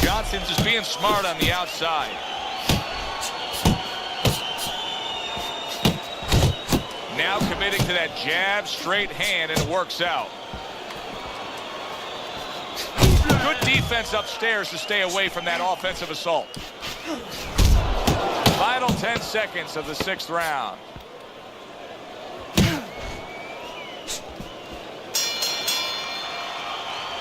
Johnson's just being smart on the outside. Now committing to that jab, straight hand, and it works out. Good defense upstairs to stay away from that offensive assault. Final 10 seconds of the 6th round.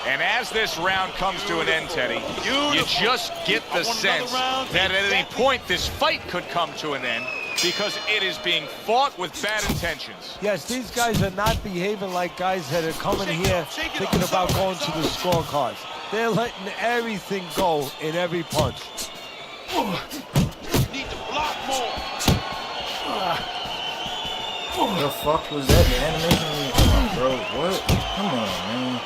And as this round comes to an end, Teddy, you just get the sense that at any point this fight could come to an end because it is being fought with bad intentions. Yes, these guys are not behaving like guys that are coming here thinking about going to the scorecards. They're letting everything go in every punch. Need to block more. The fuck was that? The animation? Come on, bro. What? Come on, man.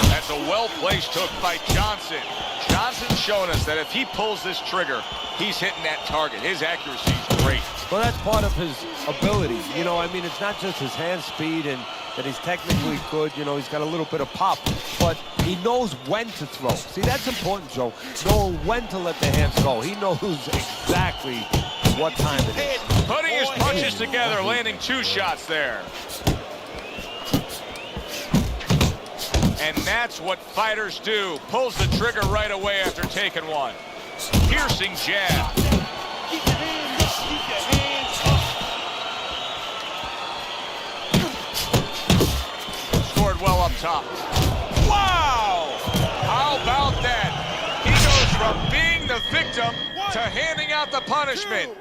That's a well-placed hook by Johnson. Johnson's showing us that if he pulls this trigger, he's hitting that target. His accuracy is great. Well, that's part of his ability. You know, I mean, it's not just his hand speed and that he's technically good. You know, he's got a little bit of pop, but he knows when to throw. See, that's important, Joe. Knowing when to let the hands go. He knows exactly what time it is. Putting his punches together, landing 2 shots there. And that's what fighters do. Pulls the trigger right away after taking one. Piercing jab. Keep your hands up. Keep your hands up. Scored well up top. Wow! How about that? He goes from being the victim to handing out the punishment.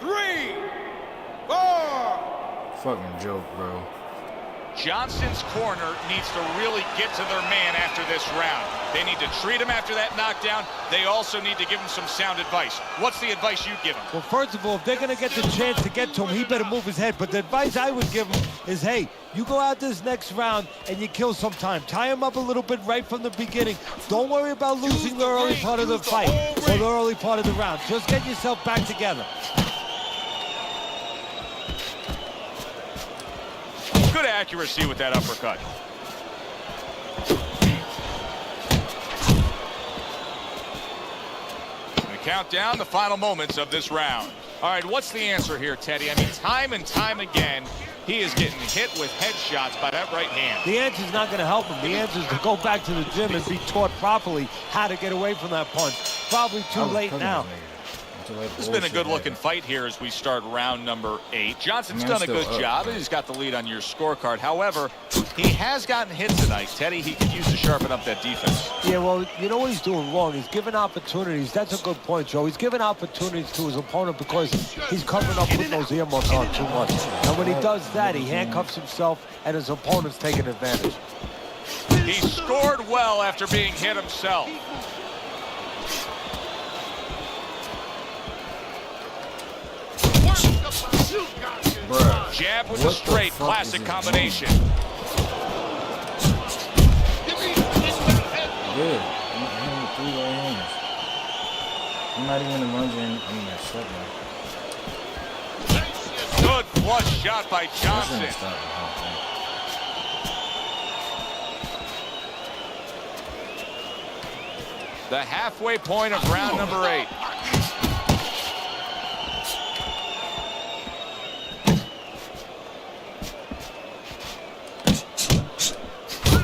2, 3, 4. Fucking joke, bro. Johnson's corner needs to really get to their man after this round. They need to treat him after that knockdown. They also need to give him some sound advice. What's the advice you give him? Well, first of all, if they're going to get the chance to get to him, he better move his head. But the advice I would give him is, hey, you go out this next round and you kill some time. Tie him up a little bit right from the beginning. Don't worry about losing the early part of the fight or the early part of the round. Just get yourself back together. Good accuracy with that uppercut. And the countdown, the final moments of this round. All right, what's the answer here, Teddy? I mean, time and time again, he is getting hit with headshots by that right hand. The answer is not going to help him. The answer is to go back to the gym and be taught properly how to get away from that punch. Probably too late now. This has been a good-looking fight here as we start round number 8. Johnson's done a good job. He's got the lead on your scorecard. However, he has gotten hit tonight. Teddy, he could use to sharpen up that defense. Yeah, well, you know what he's doing wrong? He's giving opportunities. That's a good point, Joe. He's giving opportunities to his opponent because he's covering up with those earmuffs on too much. And when he does that, he handcuffs himself and his opponent's taking advantage. He scored well after being hit himself. Bruh. Jab with a straight, classic combination. Good. I'm with 3 right hands. I'm not even lunging. I'm gonna shut Good flush shot by Johnson. The halfway point of round number 8.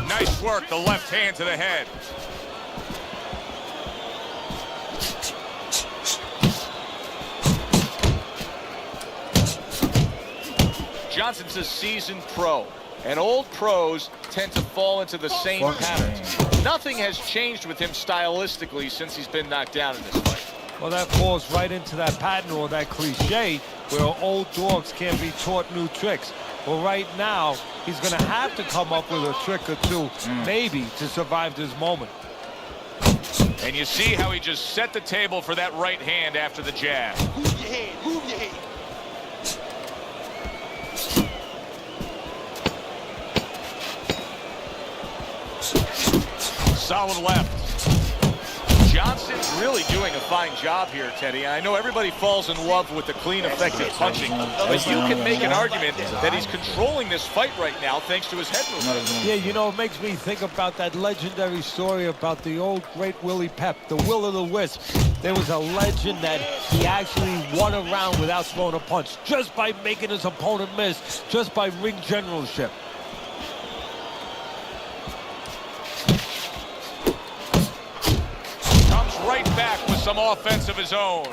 Nice work, the left hand to the head. Johnson Johnson's a seasoned pro, and old pros tend to fall into the same patterns. Nothing has changed with him stylistically since he's been knocked down in this fight. Well, that falls right into that pattern or that cliche where old dogs can't be taught new tricks. Well, right now, he's going to have to come up with a trick or two, maybe, to survive this moment. And you see how he just set the table for that right hand after the jab. Move your head, move your head. Solid left. Johnson's really doing a fine job here, Teddy. I know everybody falls in love with the clean, effective punching, but you can make an argument that he's controlling this fight right now thanks to his head movement. Yeah, you know, it makes me think about that legendary story about the old great Willie Pep, the Will of the Wisp. There was a legend that he actually won a round without throwing a punch, just by making his opponent miss, just by ring generalship. Right back with some offense of his own.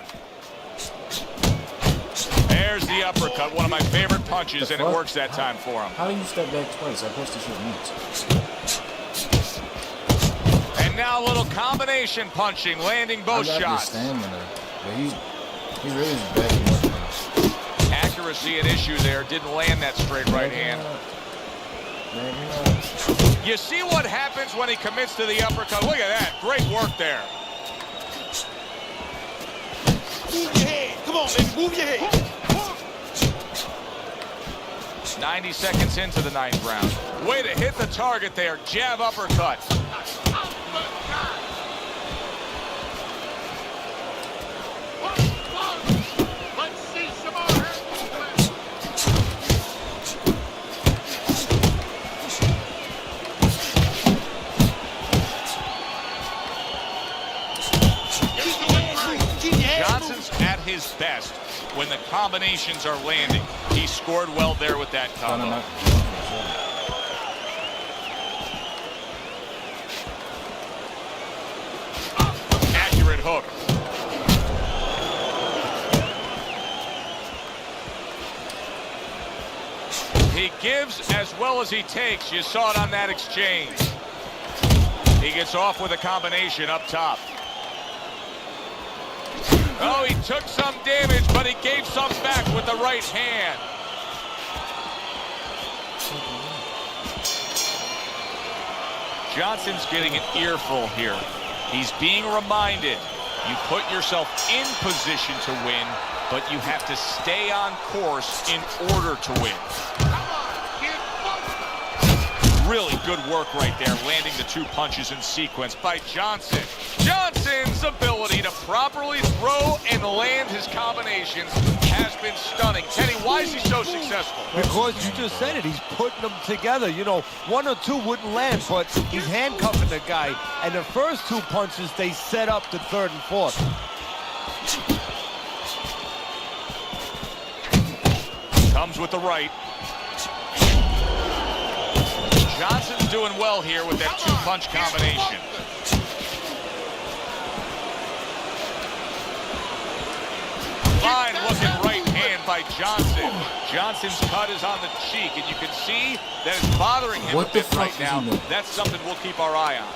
There's the uppercut, one of my favorite punches, and it works that time for him. How do you step back twice? I pushed the shit once. And now a little combination punching, landing both shots. Stamina, but he's really backing up. Accuracy an issue there, didn't land that straight right hand. You see what happens when he commits to the uppercut? Look at that, great work there. Move your head. Come on, baby, move your head. 90 seconds into the 9th round. Way to hit the target there. Jab uppercut. Let's see some more. Johnson's at his best when the combinations are landing. He scored well there with that combo. Accurate hook. He gives as well as he takes. You saw it on that exchange. He gets off with a combination up top. Oh, he took some damage, but he gave some back with the right hand. Johnson's getting an earful here. He's being reminded, you put yourself in position to win, but you have to stay on course in order to win. Really good work right there, landing the 2 punches in sequence by Johnson. Johnson's ability to properly throw and land his combinations has been stunning. Teddy, why is he so successful? Because you just said it, he's putting them together. You know, 1 or 2 wouldn't land, but he's handcuffing the guy. And the first 2 punches, they set up the 3rd and 4th. Comes with the right. Johnson's doing well here with that 2-punch combination. Fine looking right hand by Johnson. Johnson's cut is on the cheek, and you can see that it's bothering him a bit right now. That's something we'll keep our eye on.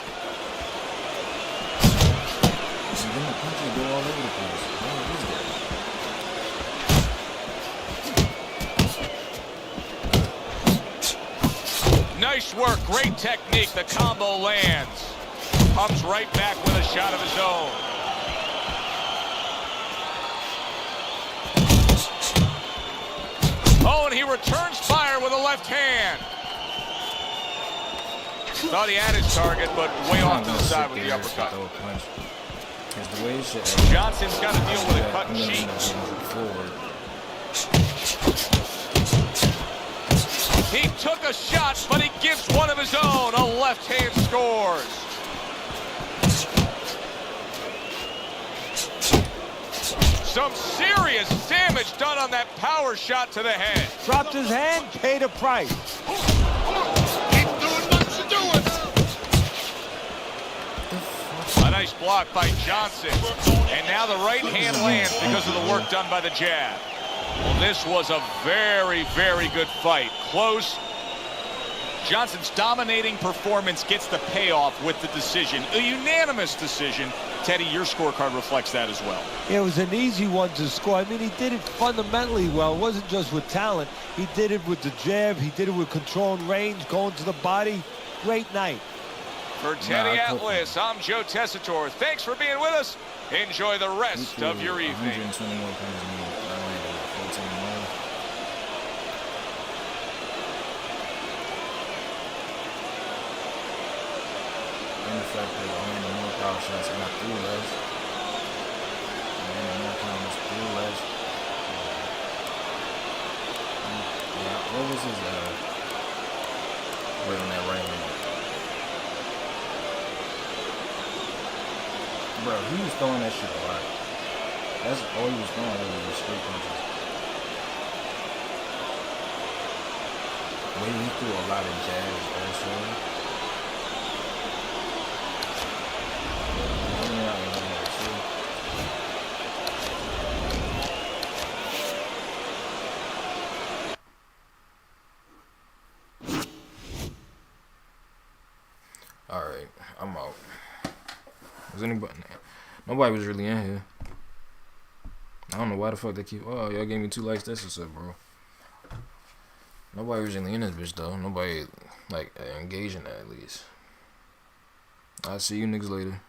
Nice work, great technique. The combo lands. Comes right back with a shot of his own. Oh, and he returns fire with a left hand. Thought he had his target, but way off to the side with the uppercut. Johnson's got to deal with a cut cheek. He took a shot, but he gives one of his own. A left hand scores. Some serious damage done on that power shot to the head. Dropped his hand, paid a price. Keep doing what you're doing. A nice block by Johnson. And now the right hand lands because of the work done by the jab. Well, this was a very, very good fight. Close. Johnson's dominating performance gets the payoff with the decision. A unanimous decision. Teddy, your scorecard reflects that as well. It was an easy one to score. I mean, he did it fundamentally well. It wasn't just with talent. He did it with the jab. He did it with control and range, going to the body. Great night. For Teddy Atlas, I'm Joe Tessitore. Thanks for being with us. Enjoy the rest of your evening. 121 pounds a minute. I landed at 14 miles. And the fact that I landed more power shots and I threw less. I landed more counters, threw less. Yeah, what was his weight on that right hand? Bro, he was throwing that shit a lot. That's all he was throwing really was straight punches. But he threw a lot of jabs also. Alright, I'm out. Was anybody? Nobody was really in here. I don't know why the fuck they keep. Oh, y'all gave me 2 likes. That's what's up, bro. Nobody was really in this bitch though. Nobody like engaging that at least. I'll see you niggas later.